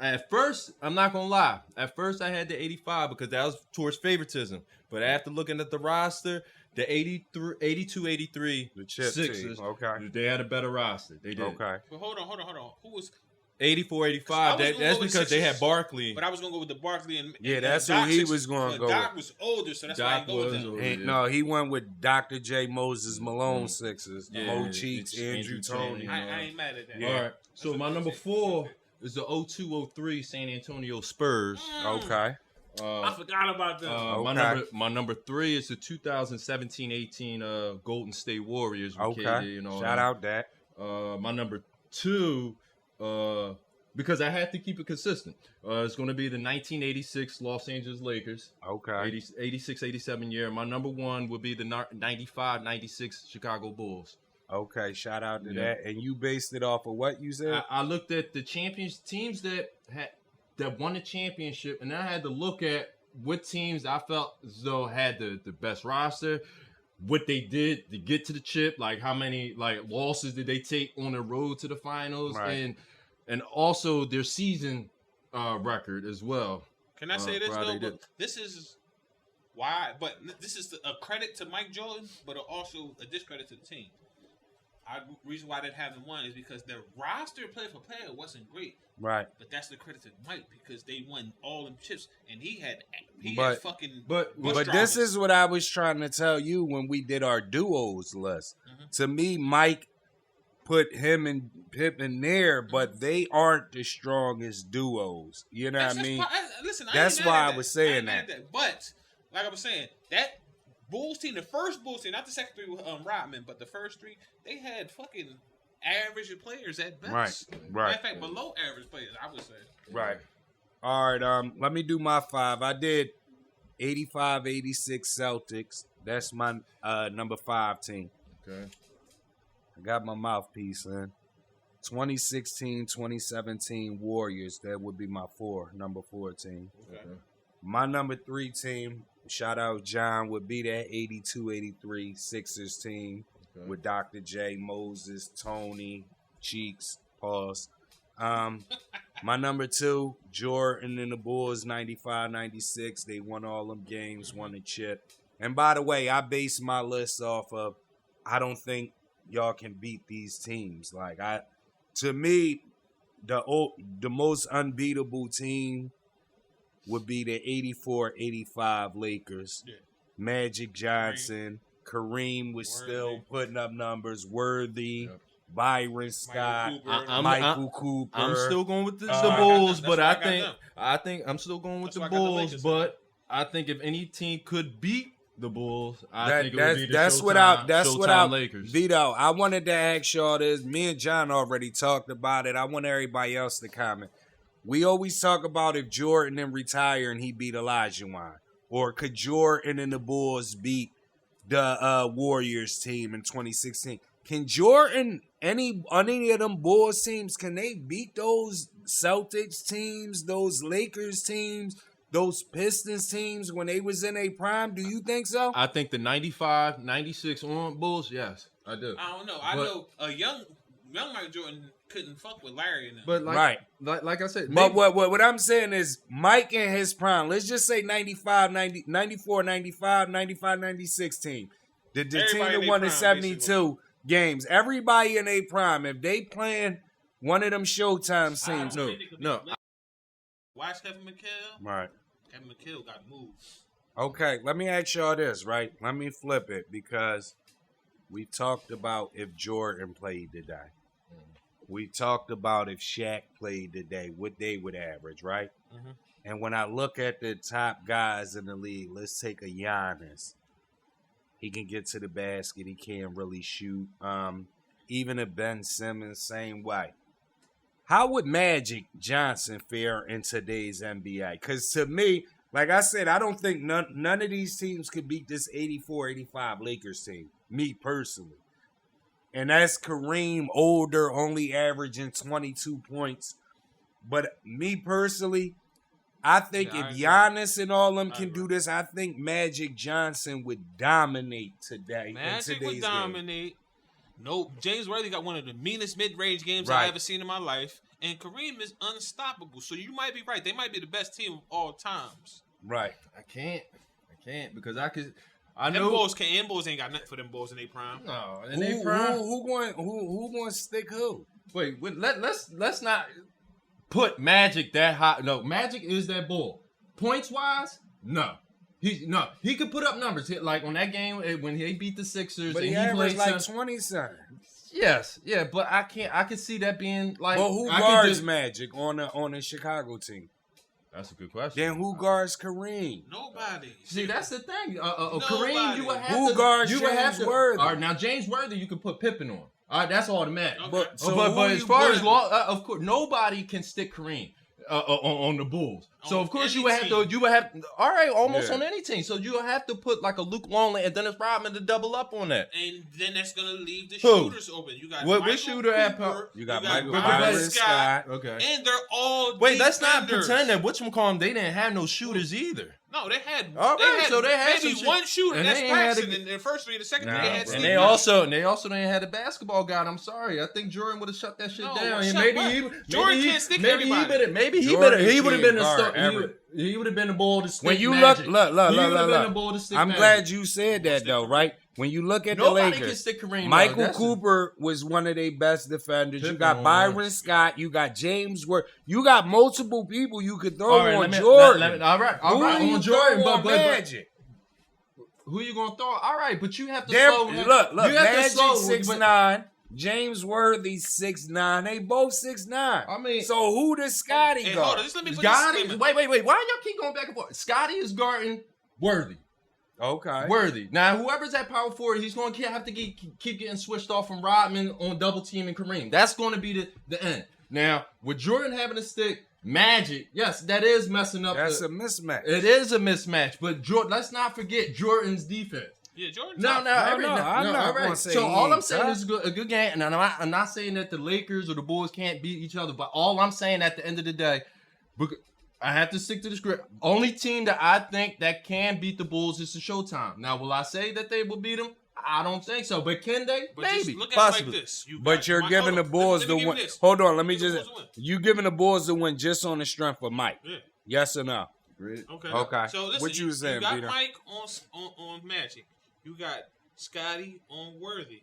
At first, I'm not gonna lie. At first, I had the 85 because that was towards favoritism. But after looking at the roster, the 82-83 The chip Sixers, team. Okay. they had a better roster. They did. Okay. But hold on. Who was 84-85. That's because they had Barkley. But I was gonna go with the Barkley and that's who Doc he Sixers, was going to go Doc with. was older, so that's Doc why I go with him. older. No, he went with Dr. J. Moses Malone Sixers. Yeah, Mo Cheeks, Andrew Toney. I ain't mad at that. All right. So my number 4 is the 02-03 San Antonio Spurs. Okay. I forgot about them. My number 3 is the 2017-18 Golden State Warriors. Okay. Shout out that. My number 2, because I had to keep it consistent, it's going to be the 1986 Los Angeles Lakers. Okay. 86-87 year. My number 1 would be the 95-96 Chicago Bulls. Okay, shout out to that. And you based it off of what you said? I looked at the teams that won the championship, and I had to look at what teams I felt as though had the best roster, what they did to get to the chip, like how many losses did they take on the road to the finals, right. and also their season record as well. Can I say this though? But this is why. But this is a credit to Mike Jordan, but also a discredit to the team. The reason why they haven't won is because their roster player for player wasn't great. Right. But that's the credit to Mike because they won all them chips and he had fucking. But this is what I was trying to tell you when we did our duos list. Mm-hmm. To me, Mike put him and Pippen there, but they aren't the strongest duos. You know what I mean? That's why I was saying that. But like I was saying, that Bulls team, the first Bulls team, not the second 3 with Rodman, but the first 3, they had fucking average players at best. Right. In fact, below average players, I would say. Right. All right. Let me do my 5. I did 85-86 Celtics. That's my number 5 team. Okay. I got my mouthpiece in. 2016-2017 Warriors. That would be my number 4 team. Okay. My number 3 team. Shout out John, would be that 82-83 Sixers team with Dr. J, Moses, Tony, Cheeks, Pause. My number 2, Jordan and the Bulls, 95-96. They won all them games, won the chip. And by the way, I base my list off of I don't think y'all can beat these teams. To me, the most unbeatable team would be the 84-85 Lakers. Yeah. Magic Johnson, Kareem was still putting up numbers. Worthy, Byron Scott, Michael Cooper. I'm still going with the Bulls, but I think I'm still going with the Bulls. But I think if any team could beat the Bulls, I think it would be the Showtime Lakers. Vito, I wanted to ask y'all this. Me and John already talked about it. I want everybody else to comment. We always talk about if Jordan then retire and he beat Olajuwon. Or could Jordan and the Bulls beat the Warriors team in 2016? Can Jordan, any of them Bulls teams, can they beat those Celtics teams, those Lakers teams, those Pistons teams when they was in their prime? Do you think so? I think the 95-96 on Bulls, yes, I do. I don't know. I know a young Mike Jordan couldn't fuck with Larry and them. But like I said, but what I'm saying is Mike in his prime, let's just say 94, 95, 96 team. The team that won the 72 basically. Games. Everybody in their prime, if they playing one of them Showtime teams. No. Watch Kevin McHale. Right. Kevin McHale got moved. Okay, let me ask y'all this, right? Let me flip it because we talked about if Jordan played today. We talked about if Shaq played today, what they would average, right? Mm-hmm. And when I look at the top guys in the league, let's take a Giannis. He can get to the basket. He can't really shoot. Even a Ben Simmons, same way. How would Magic Johnson fare in today's NBA? Because to me, like I said, I don't think none of these teams could beat this 84-85 Lakers team, me personally. And that's Kareem, older, only averaging 22 points. But me personally, I think if Giannis and all them can do this, I think Magic Johnson would dominate today. Magic would dominate. No, James Worthy got one of the meanest mid-range games I've ever seen in my life. And Kareem is unstoppable. So you might be right. They might be the best team of all times. Right. I can't because I know Bulls ain't got nothing for them Bulls in their prime. No, in their prime. Who going to stick who? Wait, let's not put Magic that high. No, Magic is that Bull. Points wise, no. He could put up numbers. Like on that game when he beat the Sixers, but he averaged like 20 something. Yes, yeah, but I can see that being like. Well, who I can guards just- Magic on the Chicago team? That's a good question. Then who guards Kareem? Nobody. See, that's the thing. Kareem, Nobody. you would have Who to. guards You would have James to. Worthy? All right, now James Worthy, you can put Pippen on. All right, that's automatic. Okay. But so but who as you far as put- law, of course, nobody can stick Kareem on the Bulls. So On of course any you would have team. to. You would have. All right, almost Yeah. on any team. So you would have to put like a Luke Longley and Dennis Rodman to double up on that. And then that's gonna leave the Who? shooters open. You got What Michael shooter at Cooper, You got Byron Michael Byron Byron Scott, Scott. Okay. and they're all Wait, let's not defenders. pretend that whatchamacallit, they didn't have no shooters either. No, they had. All right, they so they had maybe some shit. one shooter. And That's they ain't had Paxson a- in the first three. The second Nah, three, they had bro. Steve And Nash. they also didn't have a basketball god. I'm sorry. I think Jordan would have shut that shit No, down. shut And what? Jordan can't stick Maybe everybody. he Jordan would have can't been the guard star. every- He would have been the ball to stick. When you Magic. look, He would've been the ball to stick I'm Magic. glad you said that though, right? When you look at Nobody the can Lakers, stick Kareem. Michael though. That's Cooper was one of their best defenders. You Pippen got on Byron one. Scott. You got James Worth. You got multiple people you could throw All right, on let me- Jordan. all right, Who you on Jordan, throw on but Magic? who you gonna throw? All right, but you have to They're- slow. look, you have Magic to slow, 6'9", James Worthy 6'9". They both 6'9". I mean, So who does Scotty Hey, guard? hold on. Just let me put Scotty. this. Wait. Why y'all keep going back and forth? Scotty is guarding Worthy. Okay. Worthy. Now, whoever's at power forward, he's going to have to keep getting switched off from Rodman on double team and Kareem. That's going to be the end. Now, with Jordan having a stick, Magic, yes, that is messing up. That's a mismatch. It is a mismatch, but let's not forget Jordan's defense. Yeah, Jordan. No, tough. I'm not all gonna say So he all I'm ain't saying tough. is a good game, and I'm not saying that the Lakers or the Bulls can't beat each other, but all I'm saying at the end of the day, I have to stick to the script. Only team that I think that can beat the Bulls is the Showtime. Now, will I say that they will beat them? I don't think so, but can they? But Maybe, just look at possibly. it like this. You But got you're Mike- giving the hold on, Bulls let the me give win. you this. Hold on, let me Give the just. Bulls the win. You giving the Bulls the win just on the strength of Mike? Yeah. Yes or no? Okay. Okay. So listen, What you saying, you got Peter? Mike on Magic. You got Scotty on Worthy.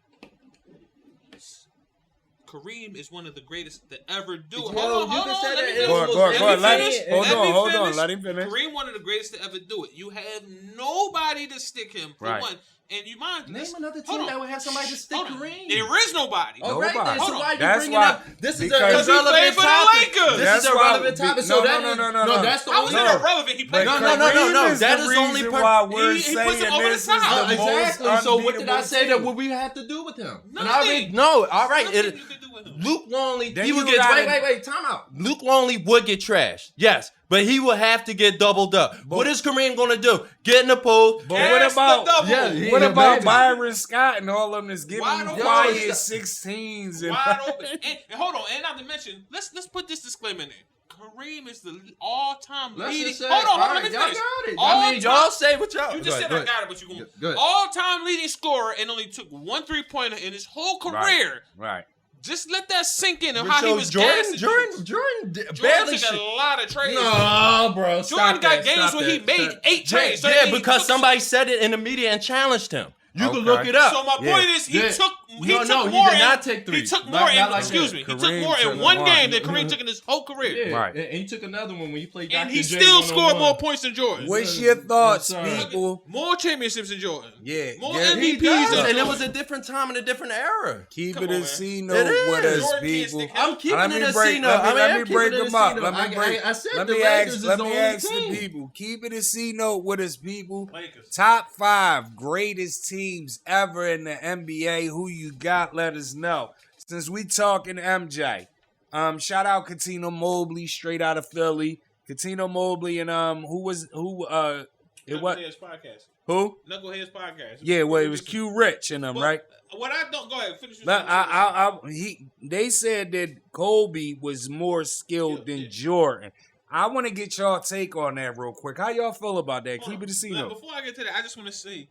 Kareem is one of the greatest to ever do it. Yo, Hold you on, can hold say on. that Let me it finish. Go on, go on, Let go on. me Let finish. him, hold Let on, me hold on. finish. Let him finish. Kareem one of the greatest to ever do it. You have nobody to stick him for Right. one. And you mind Name this- another hold team on. that would have somebody to stick Hold on. Kareem. There is nobody. All right, then, Nobody. so why you That's bringing why- up? This is a because- Because he played irrelevant for the topic. Lakers. This That's is a why- relevant topic. So no, that no, is no, no, no. no. That's the How is only. it irrelevant? He played No, for no, no, Kareem no. is That the is only reason per- why we're he puts saying it over the this is top. the most Exactly. So what did I unbeatable say that team. what we have to do with him? And I Nothing. already no. All right. Nothing It, you could do with him. Luke Longley, Then he would you get gotta- wait, time out. Luke Longley would get trashed. Yes. But he will have to get doubled up. What is Kareem gonna do? Get in the post. But what That's the about double. Yeah, what yeah, about maybe. Byron Scott and all of them that's giving Wide you open. quiet Yo, 16s and Wide open. And hold on, and not to mention, let's put this disclaimer in there. Kareem is the all-time Let's leading. just say, Hold on, all let me right, y'all finish. got it. I All mean, y'all time- say what y'all. You just said Go I ahead. got it, but you going Go ahead. all-time leading scorer and only took 1 3-pointer in his whole career. right. Just let that sink in and So how he was gassing. Jordan Jordan barely took a lot of trades. No, bro. Jordan got games where he made 8 trades. So that means he because took- somebody said it in the media and challenged him. You can Okay. look it up. So my Yeah. point is, he Yeah. took No, more. he did not in, take 3. He took Not- more not in. like Excuse that. me. He took Kareem more took in one one. game than Kareem took in his whole career. Yeah, Right. and he took another one when he played And Dr. he J still 101. scored more points than Jordan. What's your thoughts, Yes, sir. people? More championships than Jordan. Yeah, More yeah. He MVPs does, than and it Jordan. was a different time and a different era. Keep Come it on, a man. C It note is. with us, Jordan can't people. stick I'm keeping Let it me a break. C-note. Let me I'm break keeping it a them up. C-note. Let me break. I said Let the me Lakers ask. is Let the me only ask team. the people. Keep it a C note with us, people. Lakers. Top 5 greatest teams ever in the NBA. Who you got? Let us know. Since we talking MJ, shout out Katino Mobley, straight out of Philly. Katino Mobley and it what? Knuckleheads podcast. Who? Knuckleheads podcast. Yeah, well, it was Q Rich and them, But right? What I don't go ahead finish. They said that Kobe was more skilled than Yeah. Jordan. I want to get y'all take on that real quick. How y'all feel about that? Hold Keep on. it a C Now, note. Before I get to that, I just want to say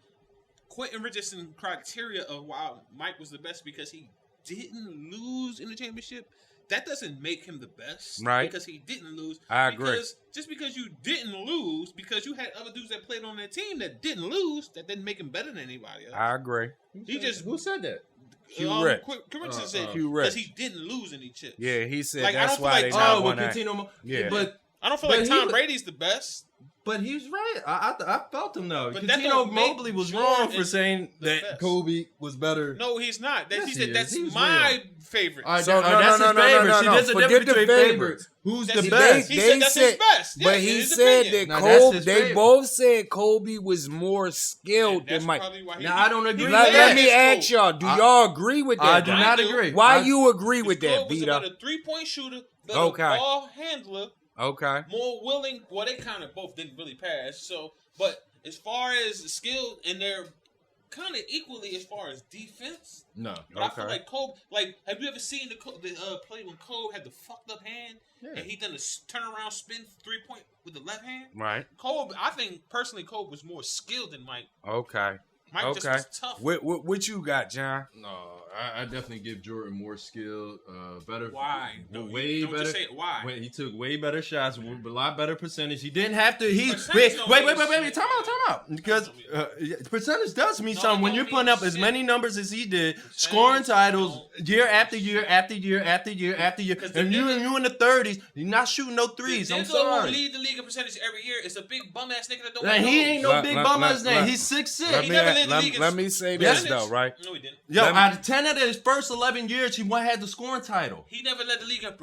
Quentin Richardson criteria of why Mike was the best because he didn't lose in the championship. That doesn't make him the best, Right. Because he didn't lose. I agree. Because just because you didn't lose, because you had other dudes that played on that team that didn't lose, that didn't make him better than anybody else. I agree. He just Who said that? Q Rich. Quentin Richardson said Q because Rich. he didn't lose any chips. Yeah, he said Like, I that's don't feel why like they Tom- not Oh, with one. Coutinho. Yeah. But I don't feel But like he Tom was- Brady's the best. But he's right. I felt him though. But Because that don't make Mobley was Jordan wrong for saying the that best. Kobe was better. No, he's not. Yes, He he said is. that's He's my real. favorite. All right, So, that's his favorite. See, there's a Forget difference the between favorites. favorites. Who's That's the his best? He said that's his best. But Yeah, he in his said opinion. that Now, that's Kobe. his They favorite. both said Kobe was more skilled And that's than Mike. probably why he- Now, I don't agree he with Let, mad let that. me at ask Kobe. y'all: do y'all agree with that? I do bro? not do. agree. Why I- you agree with that, Kobe was a Vito? better 3-point shooter, better Okay. ball handler, Okay. more willing. Well, they kind of both didn't really pass. So, but as far as skill, and they're kind of equally as far as defense. No. But I feel Okay. like Kobe. Like, have you ever seen the play when Kobe had the fucked up hand Yeah. and he done a turnaround spin 3-point with the left hand? Right. Kobe, I think personally, Kobe was more skilled than Mike. Okay. Mike just Okay. was tough. What you got, John? No, I definitely give Jordan more skill, better. Why? Way Don't better. just say it. Why? When he took way better shots, a lot better percentage. He didn't have to. Percentage don't mean shit. Time out. Because percentage does mean No, something. it When don't you're mean putting up as shit. many numbers as he did, Percentage scoring titles don't year mean after shit. year after year after year after year, 'Cause the and you in the 30s, you're not shooting no threes. The I'm nigga who sorry. lead the league in percentage every year is a big bum ass nigga that don't. Now, make he goals. ain't no Let- big let- bum let- as that. let- He's 6'6". Let He me, never led the league in let me say this percentage. though, right? No, he didn't. Yo, Let me- out of 10 of his first 11 years, he had the scoring title. He never led the league in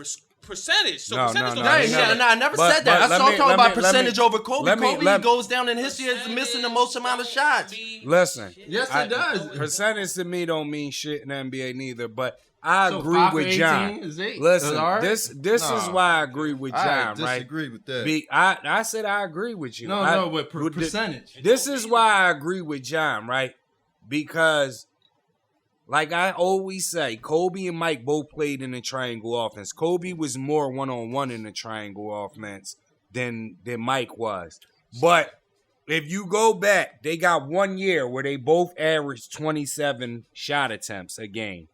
percentage. So No, percentage no, don't no, mean he shit. never- I never But- said that. but I let saw me- talking let about me- let me- percentage over Kobe. let me- Kobe let- goes down in history as missing the most amount of shots. Listen, Yes, I- it does. percentage to me don't mean shit in the NBA neither, but I So agree 5 for with 18 John. is 8. Listen, All right. this is Nah. why I agree with John, right? disagree with that. I said I agree with you. no, with with the- percentage. This is why I agree with John, right? Because, like I always say, Kobe and Mike both played in the triangle offense. Kobe was more one-on-one in the triangle offense than Mike was. But if you go back, they got 1 year where they both averaged 27 shot attempts a game.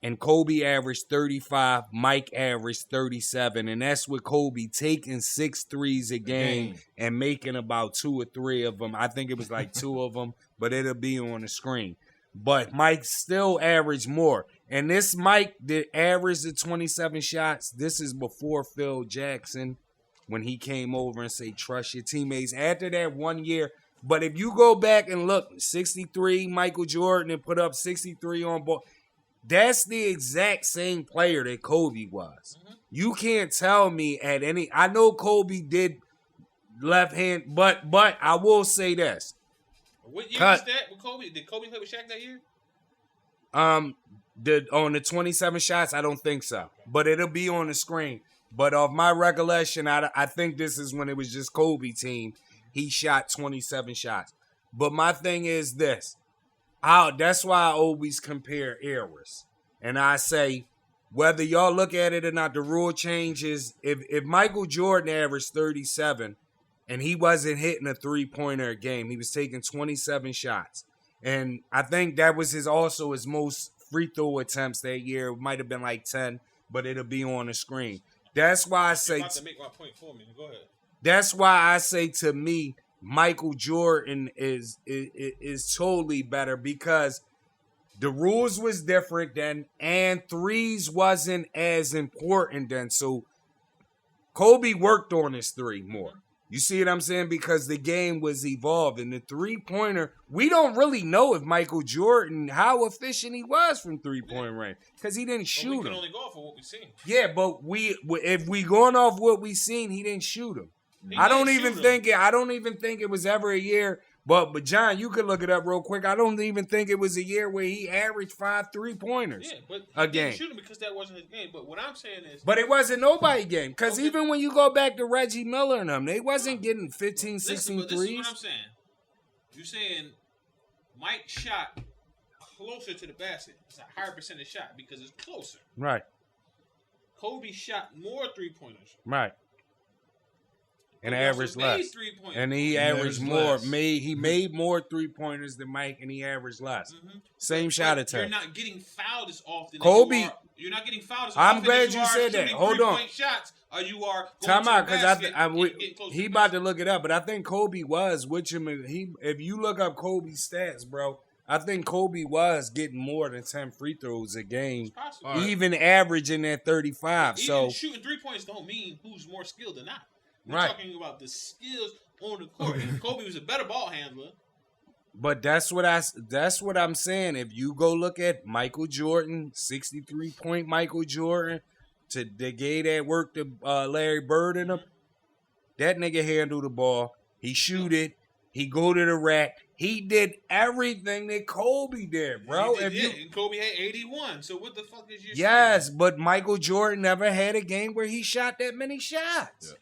And Kobe averaged 35, Mike averaged 37. And that's with Kobe taking 6 threes a game and making about 2 or 3 of them. I think it was like 2 of them, but it'll be on the screen. But Mike still averaged more. And this Mike that averaged the 27 shots, this is before Phil Jackson when he came over and say, trust your teammates. After that 1 year. But if you go back and look, 63, Michael Jordan, and put up 63 on ball. That's the exact same player that Kobe was. Mhm. You can't tell me at any. I know Kobe did left hand, but I will say this. What year Cut. was that with Kobe? Did Kobe play with Shaq that year? On the 27 shots, I don't think so, but it'll be on the screen. But of my recollection, I think this is when it was just Kobe team. He shot 27 shots. But my thing is this. That's why I always compare eras. And I say, whether y'all look at it or not, the rule changes. If Michael Jordan averaged 37 and he wasn't hitting a three-pointer a game, he was taking 27 shots. And I think that was his most free throw attempts that year. It might have been like 10, but it'll be on the screen. That's why I You're say about to make my point for me. Go ahead. that's why I say to me, Michael Jordan is totally better because the rules was different then, and threes wasn't as important then. So Kobe worked on his three more. You see what I'm saying? Because the game was evolving. The three-pointer, we don't really know if Michael Jordan, how efficient he was from three-point range. Because he didn't But shoot we him. can only go off of what we've seen. Yeah, but if we going off what we seen, he didn't shoot him. He I don't didn't even shoot him. think it. I don't even think it was ever a year. But John, you could look it up real quick. I don't even think it was a year where he averaged 5 3-pointers. Yeah, but A he game. didn't shoot him because that wasn't his game. But what I'm saying is, But it wasn't nobody game. Because Okay. even when you go back to Reggie Miller and them, they wasn't getting 15, 16 listen, but this is threes. what I'm saying. You're saying Mike shot closer to the basket. It's a higher percentage shot because it's closer. Right, Kobe shot more 3-pointers. right. And Kobe also averaged made less. 3-pointers. And he He averaged averaged more. less. He made more 3-pointers than Mike, and he averaged less. Mhm. Same But shot You're attempt. not getting fouled as often. Kobe- As you are. You're not getting fouled as I'm often. glad as you are said that. shooting Hold on. 3-point shots, or you are going Time to out, the because basket and getting close he to the about to basket. look it up, but I think Kobe was with him. If you look up Kobe's stats, bro, I think Kobe was getting more than 10 free throws a game, It's possible. All right. even averaging at 35. Even So shooting 3 points don't mean who's more skilled or not. We're Right. talking about the skills on the court. And Kobe was a better ball handler. But that's what I'm saying. If you go look at Michael Jordan, 63-point Michael Jordan, to the guy that worked the Larry Bird in him, that nigga handle the ball. He shoot it. He go to the rack. He did everything that Kobe did, bro. And Kobe had 81. So what the fuck is your Yes, but Michael Jordan never had a game where he shot that many shots. Yeah.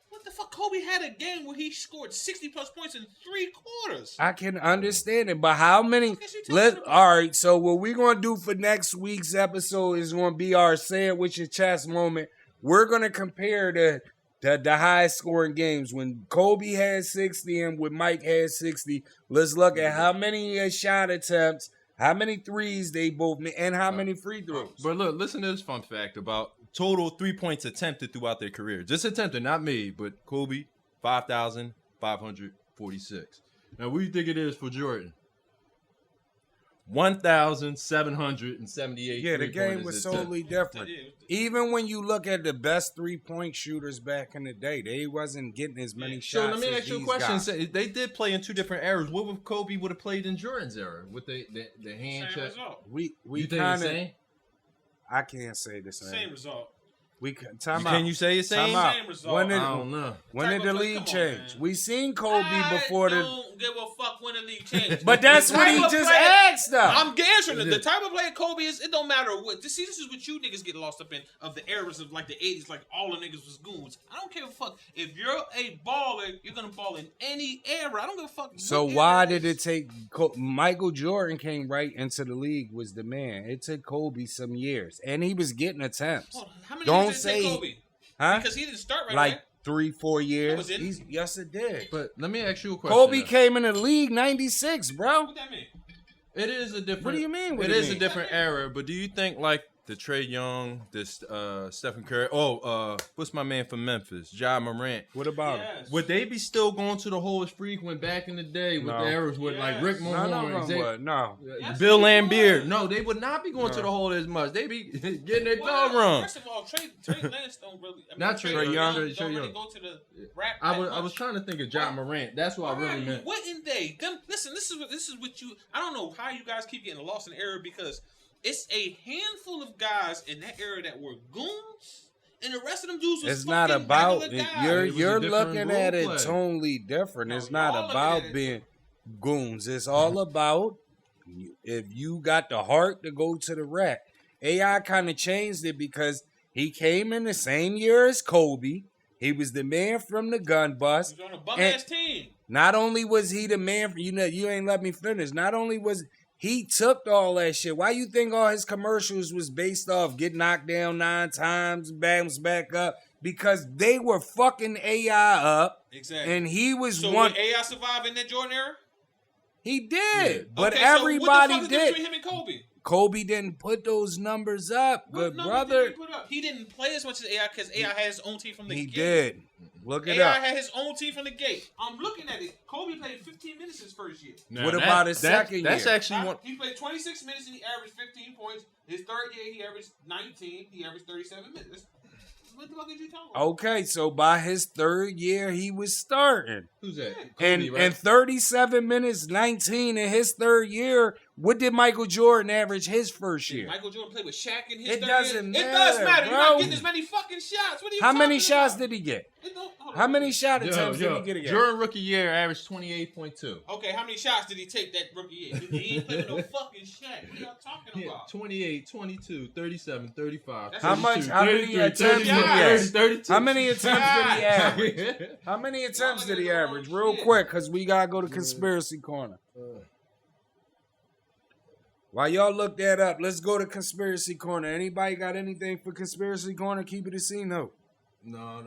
What the fuck? Kobe had a game where he scored 60 plus points in 3 quarters. I can understand it, but how many? What you talking about? All right. So what we're gonna do for next week's episode is gonna be our say it with your chest moment. We're gonna compare the highest scoring games when Kobe had 60 and when Mike had 60. Let's look at how many shot attempts, how many threes they both made, and how many free throws. But look, listen to this fun fact about total 3 points attempted throughout their career. Just attempted, not made, but Kobe, 5,546. Now, what do you think it is for Jordan? 1,778. Yeah, the game three-pointers was attempted. totally different. Even when you look at the best 3-point shooters back in the day, they wasn't getting as many So shots. let me as ask you a these question. guys. Say, they did play in 2 different eras. What would Kobe would have played in Jordan's era with the hand Same check? result. We You think kind the of. same? I can't say the same. Same result. We time Can out. you say the same? Time out. Same result. When I did, don't know. when did the Come on, league change? man. We seen Kobe before I the. don't give a fuck when the league changed. But that's The what type he of just player- asked though. I'm answering it. The type of player Kobe is, it don't matter what. See, this is what you niggas get lost up in of the eras of like the 80s, like all the niggas was goons. I don't give a fuck. If you're a baller, you're gonna ball in any era. I don't give a fuck. So what why era did is. it take Michael Jordan came right into the league was the man. It took Kobe some years, and he was getting attempts. Hold on, how many Don't years did it take say- Kobe? Huh? Because he didn't start right Like away. 3-4 years. was it? Yes, it did. But let me ask you a question. Kobe though. came in the league 96, bro. What that mean? It is a different. What do you mean? What It do you is a mean? different era, but do you think like the Trae Young, this Stephen Curry? What's my man from Memphis, Ja Morant? What about him? Yes. Would they be still going to the Horace frequent back in the day with No. the eras with like Rick Yes. None Mahorn, of them would. No. Yes, Bill they Laimbeer? would. No, they would not be going to No. the hole as much. They be getting their Well, dog run. First of all, Trey Lance don't really. I mean, Not Trae Young. Don't Trae really Young. go to the rap. I that was much. trying to think of Ja Morant. That's what I really Alright, meant. Wouldn't they? Listen, this is what you. I don't know how you guys keep getting lost in the era because it's a handful of guys in that era that were goons, and the rest of them dudes was It's not fucking about regular guys. you're It was a you're different looking role at it play. totally different. No, It's y'all not looking about at it- being goons. It's all about if you got the heart to go to the rack. AI kind of changed it because he came in the same year as Kobe. He was the man from the gun bust. He was on a bum And- ass team. Not only was he the man, you ain't let me finish. Not only was he took all that shit. Why you think all his commercials was based off get knocked down 9 times, bounce back up? Because they were fucking AI up, Exactly. and he was So one. would AI survive in that Jordan era? He did, but Okay, so everybody what the fuck is the difference did. between him and Kobe? Kobe didn't put those numbers up, What good numbers brother. did he put up? He didn't play as much as AI because AI had his own team from the He gate. did. Look it AI up. had his own team from the gate. I'm looking at it. Kobe played 15 minutes his first year. Now, What about his that- second That's year? actually one. He played 26 minutes and he averaged 15 points. His third year, he averaged 19. He averaged 37 minutes. What the fuck did you talking about? Okay, so by his third year, he was starting. Who's that? And Kobe, right? in 37 minutes, 19 in his third year, what did Michael Jordan average his first Did year? Michael Jordan played with Shaq in his It third doesn't year? It does matter, matter. You're bro. not getting as many fucking shots. What are you How many talking shots about? did he get? It don't- hold How on. many shot attempts did he get again? Jordan rookie year averaged 28.2. Okay, how many shots did he take that rookie year? He ain't playing with no fucking Shaq. What are y'all talking Yeah, about? 28, 22, 37, 35. That's How much- 32, how many 33, attempts did he 34, have? 32. How many attempts did he Yeah. average? How many attempts did he Y'all average? niggas Real shit. quick, because we got to go to Conspiracy Corner. While y'all look that up, let's go to Conspiracy Corner. Anybody got anything for Conspiracy Corner? Keep it a C note. No,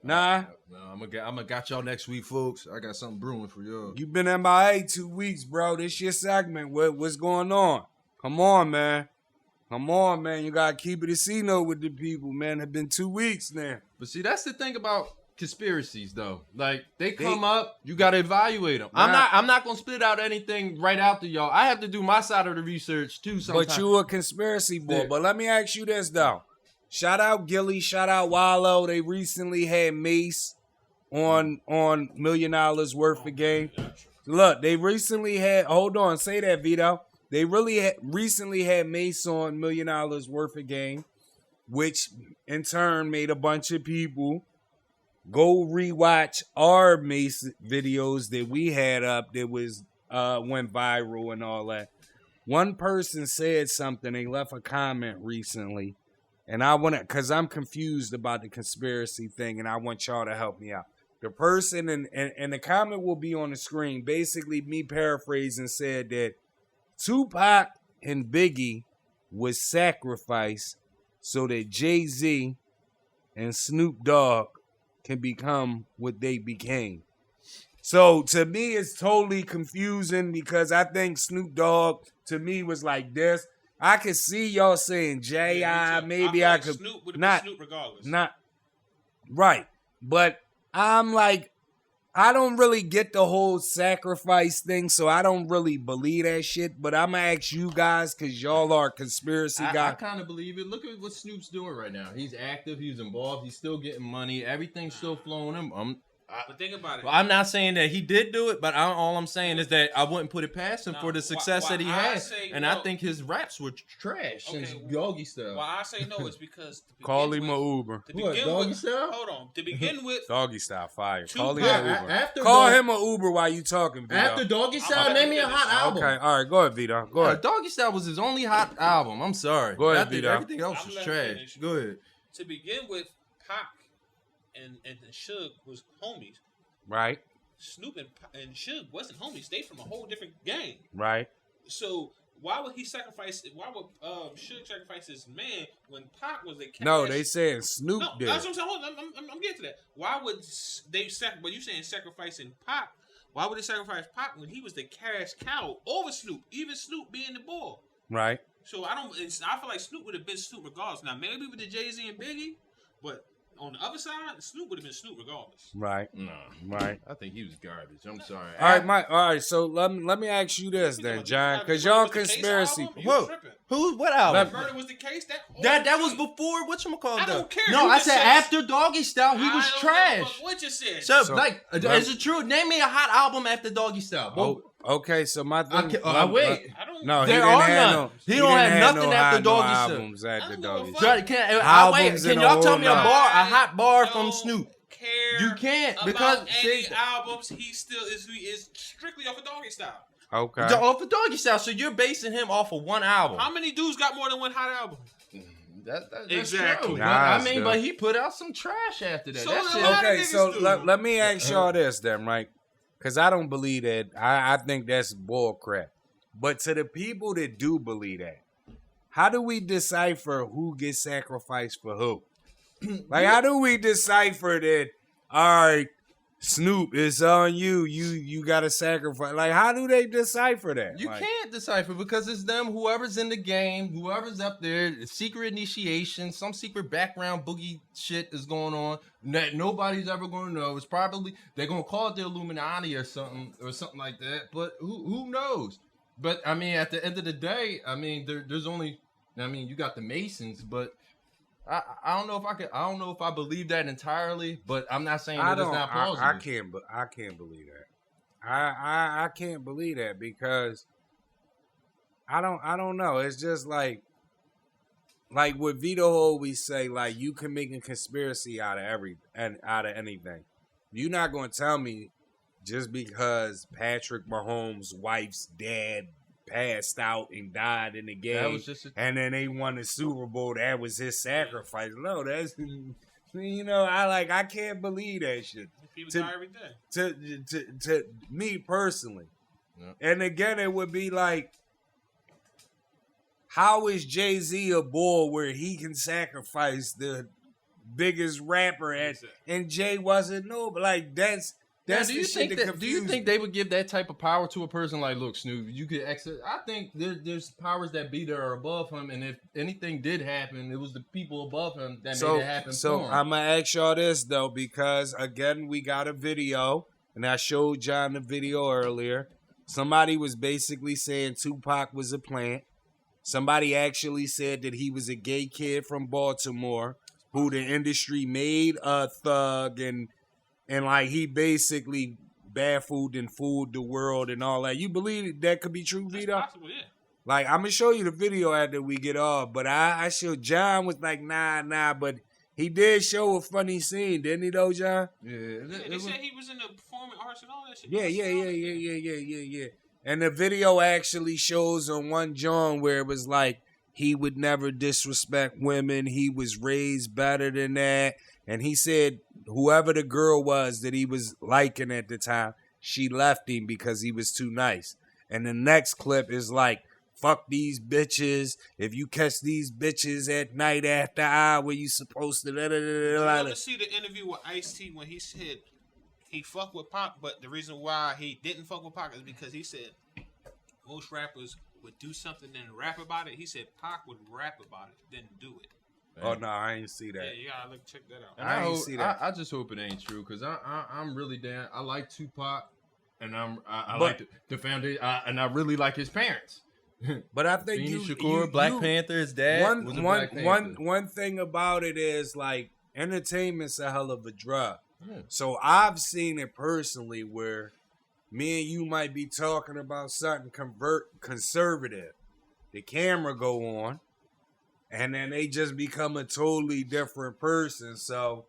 Nah. No, I'm gonna got y'all next week, folks. I got something brewing for y'all. You been MIA 2 weeks, bro. This your segment. What's going on? Come on, man. Come on, man. You gotta keep it a C note with the people, man. It's been 2 weeks now. But see, that's the thing about conspiracies, though. Like they come up, you gotta evaluate them. I'm not gonna spit out anything right out to y'all. I have to do my side of the research too. Sometimes. But you a conspiracy boy. Yeah. But let me ask you this though. Shout out Gilly, shout out Wallow. They recently had Mace on $1 million worth of game. Look, they recently had. Hold on, say that, Vito. They really recently had Mace on $1 million worth of game, which in turn made a bunch of people go rewatch our Mace videos that we had up that was went viral and all that. One person said something. They left a comment recently, and I want to, cause I'm confused about the conspiracy thing, and I want y'all to help me out. The person and the comment will be on the screen. Basically, me paraphrasing said that Tupac and Biggie was sacrificed so that Jay-Z and Snoop Dogg can become what they became. So to me, it's totally confusing because I think Snoop Dogg to me was like this. I could see y'all saying J.I. Maybe I could Snoop would have not been Snoop regardless. not right, but I'm like, I don't really get the whole sacrifice thing, so I don't really believe that shit. But I'm gonna ask you guys because y'all are conspiracy I guys. kind of believe it. Look at what Snoop's doing right now. He's active. He's involved. He's still getting money. Everything's still flowing in. But think about it. Well, I'm not saying that he did do it, but all I'm saying is that I wouldn't put it past him for the success that he had. I think his raps were trash since Doggy Style. Why I say no is because Call him a Uber. Doggy Style? Hold on. To begin with, Doggy Style fire. Call him Tupac- an Uber. Call him an Uber while you talking, Vito. After Doggy Style, I'm name me a gonna hot album. Okay, all right, go ahead, Vito. Go ahead. Doggy Style was his only hot album. I'm sorry. Go ahead, I think Vito. everything else I'm was letting trash. finish. Go ahead. to begin with, Pac and Suge was homies. Right, Snoop and Suge wasn't homies. They from a whole different gang. right. So why would he sacrifice? Why would Suge sacrifice his man when Pac was a cash? No, they saying Snoop No, did. that's what I'm saying. Hold on, I'm getting to that. Why would they but you saying sacrificing Pac? Why would they sacrifice Pac when he was the cash cow over Snoop? Even Snoop being the bull. Right. So I feel like Snoop would have been Snoop regardless. Now maybe with the Jay-Z and Biggie, but on the other side, Snoop would have been Snoop regardless. Right. No. Right. I think he was garbage. I'm sorry. All right, Mike. All right, so let me ask you this then, John, because y'all conspiracy. Whoa. What album? Murder was the case. That was before whatchamacallit. I don't care. No, You I just said said- after Doggy Style, he was I don't give a trash. fuck what you said. So, like, is it true? Name me a hot album after Doggy Style. Oh, okay, so my thing. wait. I don't. No, he There didn't are have none. no. He don't didn't have nothing no after high Doggy no Style. albums after I don't Doggy give a Style. fuck. Albums Can in y'all a tell me a whole hot bar from don't Snoop? Care You can't, about because any see- albums. He still is strictly off of Doggy Style. Okay. Off of Doggy Style, so you're basing him off of one album. How many dudes got more than one hot album? That's Exactly. true. Nah, But, I it's mean, good. but he put out some trash after that. So That did shit- a lot of Okay, niggas so do. let me ask y'all this then, right? Because I don't believe that. I think that's bull crap. But to the people that do believe that, how do we decipher who gets sacrificed for who? Like, how do we decipher that? All right, Snoop, it's on you. You got to sacrifice. Like, how do they decipher that? You Like, can't decipher because it's them, whoever's in the game, whoever's up there, secret initiation, some secret background boogie shit is going on that nobody's ever going to know. It's probably, they're going to call it the Illuminati or something like that, but who knows? But, I mean, at the end of the day, I mean, there's only, I mean, you got the Masons, but I don't know if I believe that entirely, but I'm not saying that it's not plausible. I can't believe that. I can't believe that because I don't know. It's just like what Vito always say, like you can make a conspiracy out of anything. You're not gonna tell me just because Patrick Mahomes' wife's dad passed out and died in the game, That was just and then they won the Super Bowl. That was his sacrifice. No, that's I can't believe that shit. People To- die every day. To me personally, Yeah. and again, it would be like, how is Jay-Z a bull where he can sacrifice the biggest rapper and Jay wasn't? No, but like that's Now, the shit that do you confused think me. they would give that type of power to a person like, look, Snoop, you could exit? I think there's powers that be there above him, and if anything did happen, it was the people above him that made it happen. So for him. I'm gonna ask y'all this though, because again, we got a video, and I showed John the video earlier. Somebody was basically saying Tupac was a plant. Somebody actually said that he was a gay kid from Baltimore who the industry made a thug and and like he basically baffled and fooled the world and all that. You believe that could be true, That's Vito? possible, yeah. Like, I'm gonna show you the video after we get off, but I showed John was like, nah, but he did show a funny scene, didn't he though, John? They said he was in the performing arts and all that shit. Yeah. And the video actually shows on one John where it was like he would never disrespect women. He was raised better than that. And he said whoever the girl was that he was liking at the time, she left him because he was too nice. And the next clip is like, fuck these bitches. If you catch these bitches at night after hour, you supposed to. Did you ever see the interview with Ice-T when he said he fucked with Pac, but the reason why he didn't fuck with Pac is because he said most rappers would do something and rap about it. He said Pac would rap about it, then do it. Oh no, I ain't see that. Yeah, you gotta look, check that out. And I ain't see that. I just hope it ain't true because I'm really down. I like Tupac, and I But- like the founder, and I really like his parents. But I think Beanie you, Shakur, Black Panther, his dad was a Black Panther. one thing about it is like entertainment's a hell of a drug. Yeah. So I've seen it personally where me and you might be talking about something conservative. The camera go on, and then they just become a totally different person. So,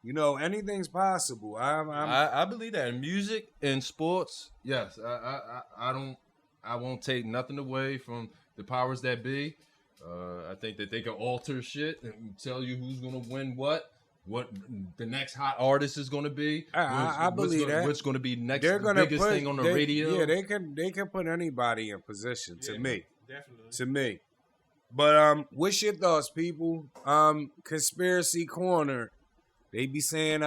you know, anything's possible. I believe that in music and sports. Yes, I won't take nothing away from the powers that be. I think that they can alter shit and tell you who's gonna win what the next hot artist is gonna be. I believe that. What's gonna be next They're gonna biggest put, thing on the they- radio. Yeah, they can put anybody in position. To Yeah, me. Definitely. To me. But what's your thoughts, people? Conspiracy Corner. They be saying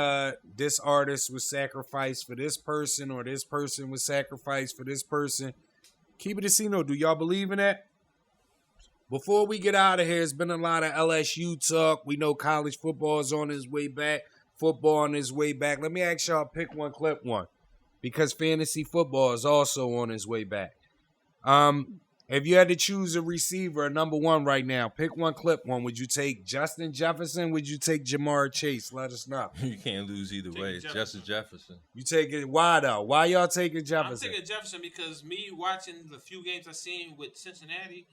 this artist was sacrificed for this person, or this person was sacrificed for this person. Keep it a Cino. Do y'all believe in that? Before we get out of here, it's been a lot of LSU talk. We know college football is on its way back. Football on its way back. Let me ask y'all, pick one, clip one. Because fantasy football is also on its way back. If you had to choose a receiver, a number one right now, pick one, clip one. Would you take Justin Jefferson? Would you take Jamar Chase? Let us know. You can't lose either Take way. It's Jefferson. Justin Jefferson. You take it. Why though? Why y'all taking Jefferson? I'm taking Jefferson because me watching the few games I seen with Cincinnati,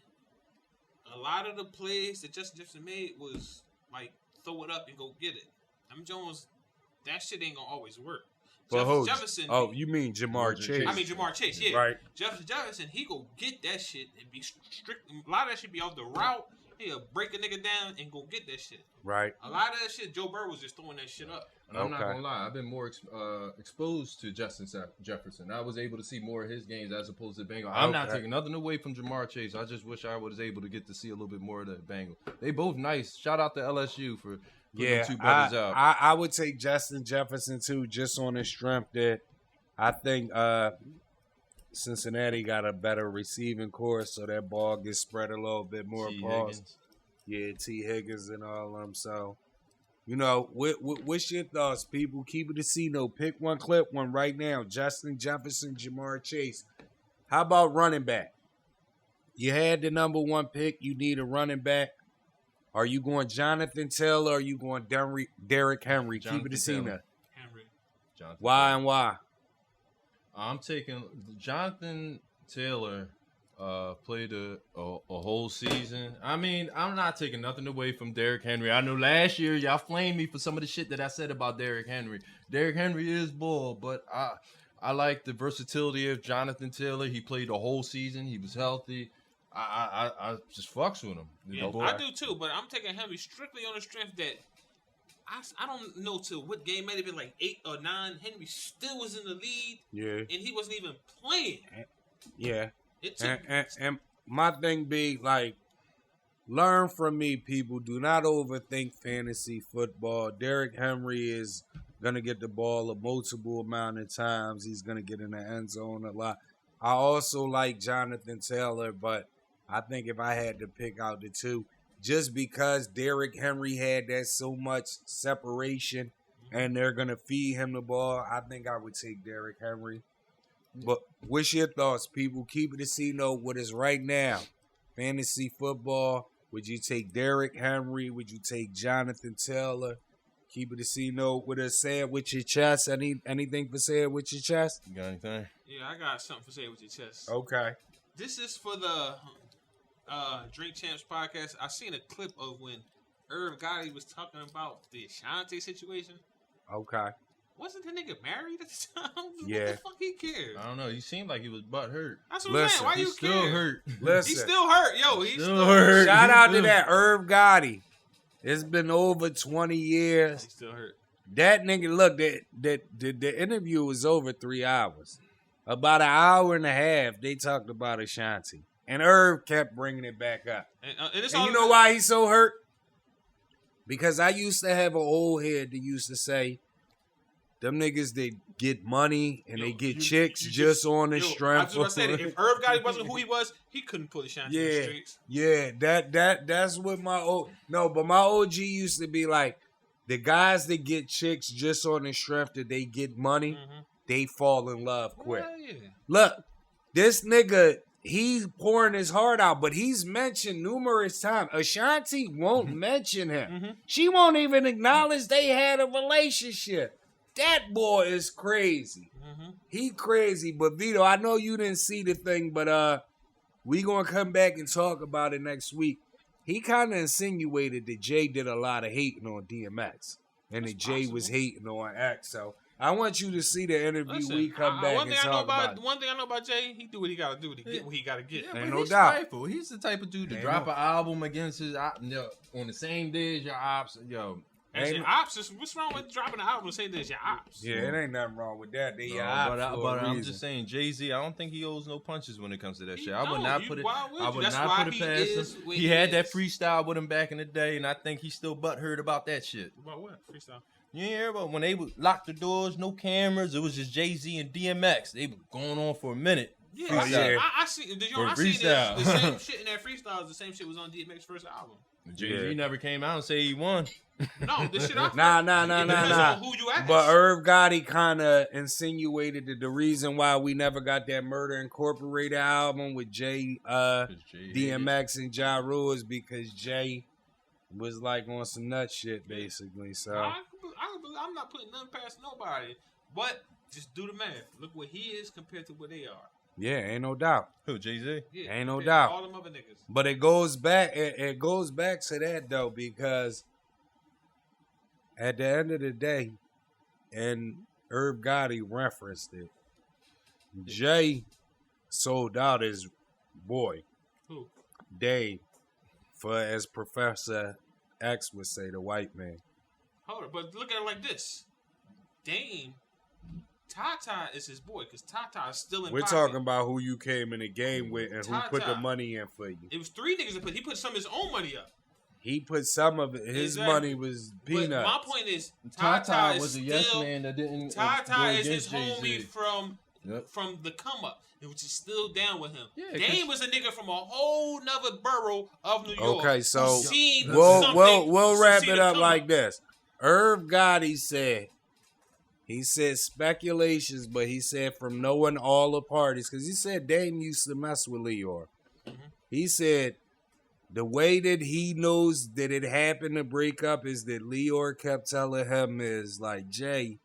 a lot of the plays that Justin Jefferson made was like throw it up and go get it. I'm Jones, that shit ain't gonna always work. But who? Jefferson. Oh, you mean Jamar Chase? I mean Jamar Chase, yeah. Right. Jefferson, he go get that shit and be strict. A lot of that shit be off the route. He'll break a nigga down and go get that shit. Right. A lot of that shit, Joe Burrow was just throwing that shit up. And I'm not Okay. gonna lie, I've been more exposed to Justin Jefferson. I was able to see more of his games as opposed to Bengal. I'm not Okay. taking nothing away from Jamar Chase. I just wish I was able to get to see a little bit more of the Bengal. They both nice. Shout out to LSU for putting Yeah, them two brothers out. I would take Justin Jefferson too, just on the strength that I think Cincinnati got a better receiving course, so that ball gets spread a little bit more. T. Pause. Higgins. Yeah, T. Higgins and all of them. So, you know, what's your thoughts, people? Keep it a C-note. Pick one, clip one right now. Justin Jefferson, Jamar Chase. How about running back? You had the number one pick. You need a running back. Are you going Jonathan Taylor or are you going Derrick Henry? Keep it a Jonathan C-note. Taylor. Henry. Jonathan Why Taylor. and why? I'm taking Jonathan Taylor. Played a whole season. I mean, I'm not taking nothing away from Derrick Henry. I know last year y'all flamed me for some of the shit that I said about Derrick Henry. Derrick Henry is bull, but I like the versatility of Jonathan Taylor. He played the whole season. He was healthy. I just fucks with him. The Yeah, boy- I do too, but I'm taking Henry strictly on the strength that I don't know to what game, might have been like 8 or 9. Henry still was in the lead, Yeah, and he wasn't even playing. yeah. It took And my thing be like, learn from me, people. Do not overthink fantasy football. Derrick Henry is gonna get the ball a multiple amount of times. He's gonna get in the end zone a lot. I also like Jonathan Taylor, but I think if I had to pick out the two, just because Derrick Henry had that so much separation and they're gonna feed him the ball, I think I would take Derrick Henry. But what's your thoughts, people? Keep it a C-note. What is right now? Fantasy football. Would you take Derrick Henry? Would you take Jonathan Taylor? Keep it a C note with a say it with your chest. Anything for say it with your chest? You got anything? Yeah, I got something for say with your chest. Okay. This is for the Drink Champs podcast. I seen a clip of when Irv Gotti was talking about the Ashanti situation. Okay. Wasn't the nigga married at the time? Yeah. What the fuck he cared? I don't know. He seemed like he was butt hurt. That's what I'm saying. Why you Still care? hurt. Listen. He's still hurt. Yo, he's still hurt. Shout out to that Irv Gotti. It's been over 20 years. He's still hurt. That nigga, look, the interview was over 3 hours. About an hour and a half, they talked about Ashanti. And Irv kept bringing it back up. And You know why he's so hurt? Because I used to have an old head that used to say, them niggas, they get money and they get chicks just on the strength. I was saying, if Irv Gotti wasn't who he was, he couldn't pull Ashanti in the streets. Yeah, that's what my my OG used to be like. The guys that get chicks just on the strength that they get money, they fall in love quick. Yeah. Look, this nigga, he's pouring his heart out, but he's mentioned numerous times. Ashanti won't mention him. She won't even acknowledge they had a relationship. That boy is crazy. He crazy. But Vito, I know you didn't see the thing, but we gonna come back and talk about it next week. He kind of insinuated that Jay did a lot of hating on DMX, and that Jay was hating on X. So I want you to see the interview. Listen, we come back and talk about it. One thing I know about Jay, he do what he gotta do to get what he gotta get. Yeah, Ain't but no he's doubt. spiteful. He's the type of dude to drop an album against his on the same day as your ops. Yo, And your ops, what's wrong with dropping an album and saying this your ops? Yeah, it ain't nothing wrong with that. They no, but I'm just saying, Jay-Z, I don't think he owes no punches when it comes to that shit. I would not put it. I would not put it past him. He had that freestyle with him back in the day, and I think he's still butthurt about that shit. About what freestyle? Yeah, but when they would lock the doors, no cameras, it was just Jay-Z and DMX. They were going on for a minute. Yeah, I see. I seen the same shit in that freestyle. Is the same shit was on DMX's first album. Jay-Z never came out and say he won. No, this shit. Nah. Who you ask? But Irv Gotti kind of insinuated that the reason why we never got that Murder Incorporated album with Jay, DMX, and Ja Rule is because Jay was like on some nut shit, basically. So I'm not putting nothing past nobody, but just do the math. Look what he is compared to what they are. Yeah, ain't no doubt. Who, Jay-Z? Yeah, ain't no doubt. All them other niggas. But it goes back. It goes back to that though, because at the end of the day, and Irv Gotti referenced it, Jay sold out his boy, Who? Dave, for, as Professor X would say, the white man. Hold on, but look at it like this: Dame. Tata is his boy because Tata is still in. We're talking about who you came in the game with and who put the Tata. money in for you. It was 3 niggas that put. He put some of his own money up. He put some of it. His money was peanuts. But my point is, Tata was is a still, yes man that didn't. Tata is his Jay-Z. homie from the come up, which is still down with him. Yeah, Dame was a nigga from a whole nother borough of New York. Okay, so we'll wrap it up like this. Irv Gotti said. He said speculations, but he said from knowing all the parties, because he said Dame used to mess with Leor. He said the way that he knows that it happened to break up is that Leor kept telling him is like, Jay,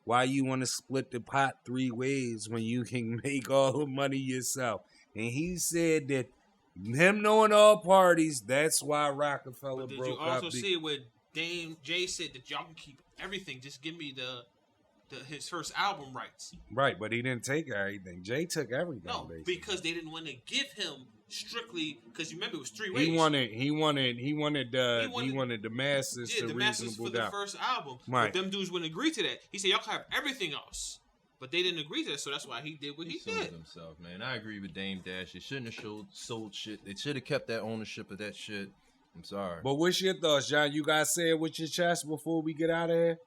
why you want to split the pot 3 ways when you can make all the money yourself? And he said that him knowing all parties, that's why Rockefeller broke up. Did you also see where Jay said that y'all can keep everything, just give me his first album rights. Right, but he didn't take everything. Jay took everything. No, basically. because they didn't want to give him strictly because you remember it was 3 ways. He wanted the masses to the masses for doubt. the first album. Right. But them dudes wouldn't agree to that. He said y'all can have everything else, but they didn't agree to that. So that's why he did what he did. Himself, man. I agree with Dame Dash. They shouldn't have sold shit. They should have kept that ownership of that shit. I'm sorry. But what's your thoughts, John? You guys say it with your chest before we get out of here.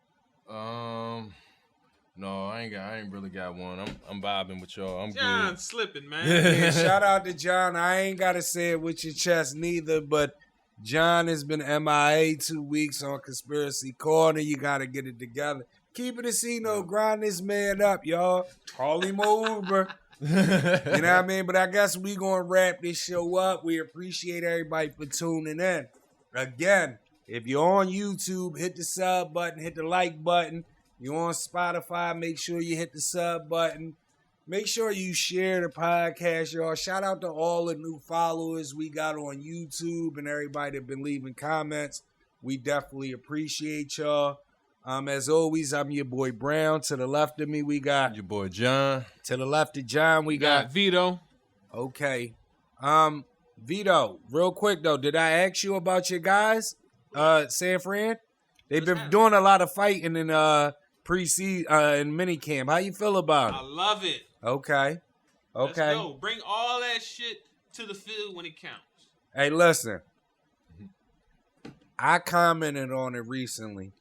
No, I ain't really got one. I'm vibing with y'all. I'm John good. slipping, man. Yeah, shout out to John. I ain't gotta say it with your chest neither, but John has been MIA 2 weeks on Conspiracy Corner. You gotta get it together. Keep it a C-note. Grind this man up, y'all. Call him over. You know what I mean? But I guess we gonna wrap this show up. We appreciate everybody for tuning in. Again, If you're on YouTube, hit the sub button, hit the like button. You're on Spotify, make sure you hit the sub button. Make sure you share the podcast, y'all. Shout out to all the new followers we got on YouTube and everybody that been leaving comments. We definitely appreciate y'all. As always, I'm your boy Brown. To the left of me, we got Your boy John. To the left of John, we got Vito. Okay. Vito, real quick though, did I ask you about your guys? San Fran? They've been doing a lot of fighting in pre-season in minicamp. How you feel about I it? love it. Okay. Let's go. Bring all that shit to the field when it counts. Hey, listen. I commented on it recently.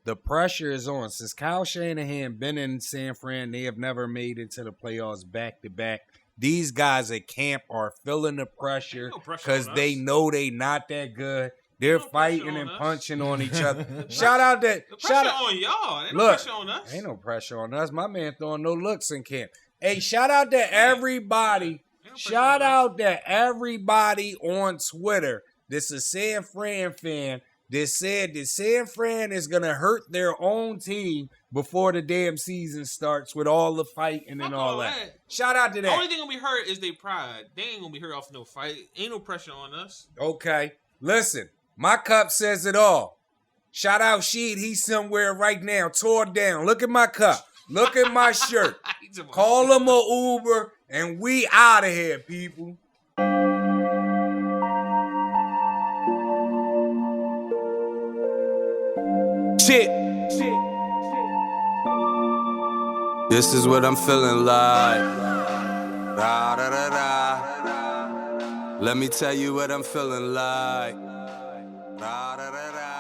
The pressure is on. Since Kyle Shanahan been in San Fran, they have never made it to the playoffs back-to-back. These guys at camp are feeling the pressure because they know they not that good. They're fighting and punching on each other. Shout out that. The pressure on y'all. Ain't no pressure on us. Ain't no pressure on us. My man throwing no looks in camp. Hey, shout out to everybody. Shout out to everybody on Twitter that's a San Fran fan that said that San Fran is going to hurt their own team before the damn season starts with all the fighting and all that. Shout out to that. The only thing going to be hurt is their pride. They ain't going to be hurt off no fight. Ain't no pressure on us. Okay. Listen, my cup says it all. Shout out Sheed. He's somewhere right now, tore down. Look at my cup. Look at my shirt. Call him a Uber, and we out of here, people. Shit. This is what I'm feeling like. Da, da, da, da. Let me tell you what I'm feeling like. Da, da, da, da.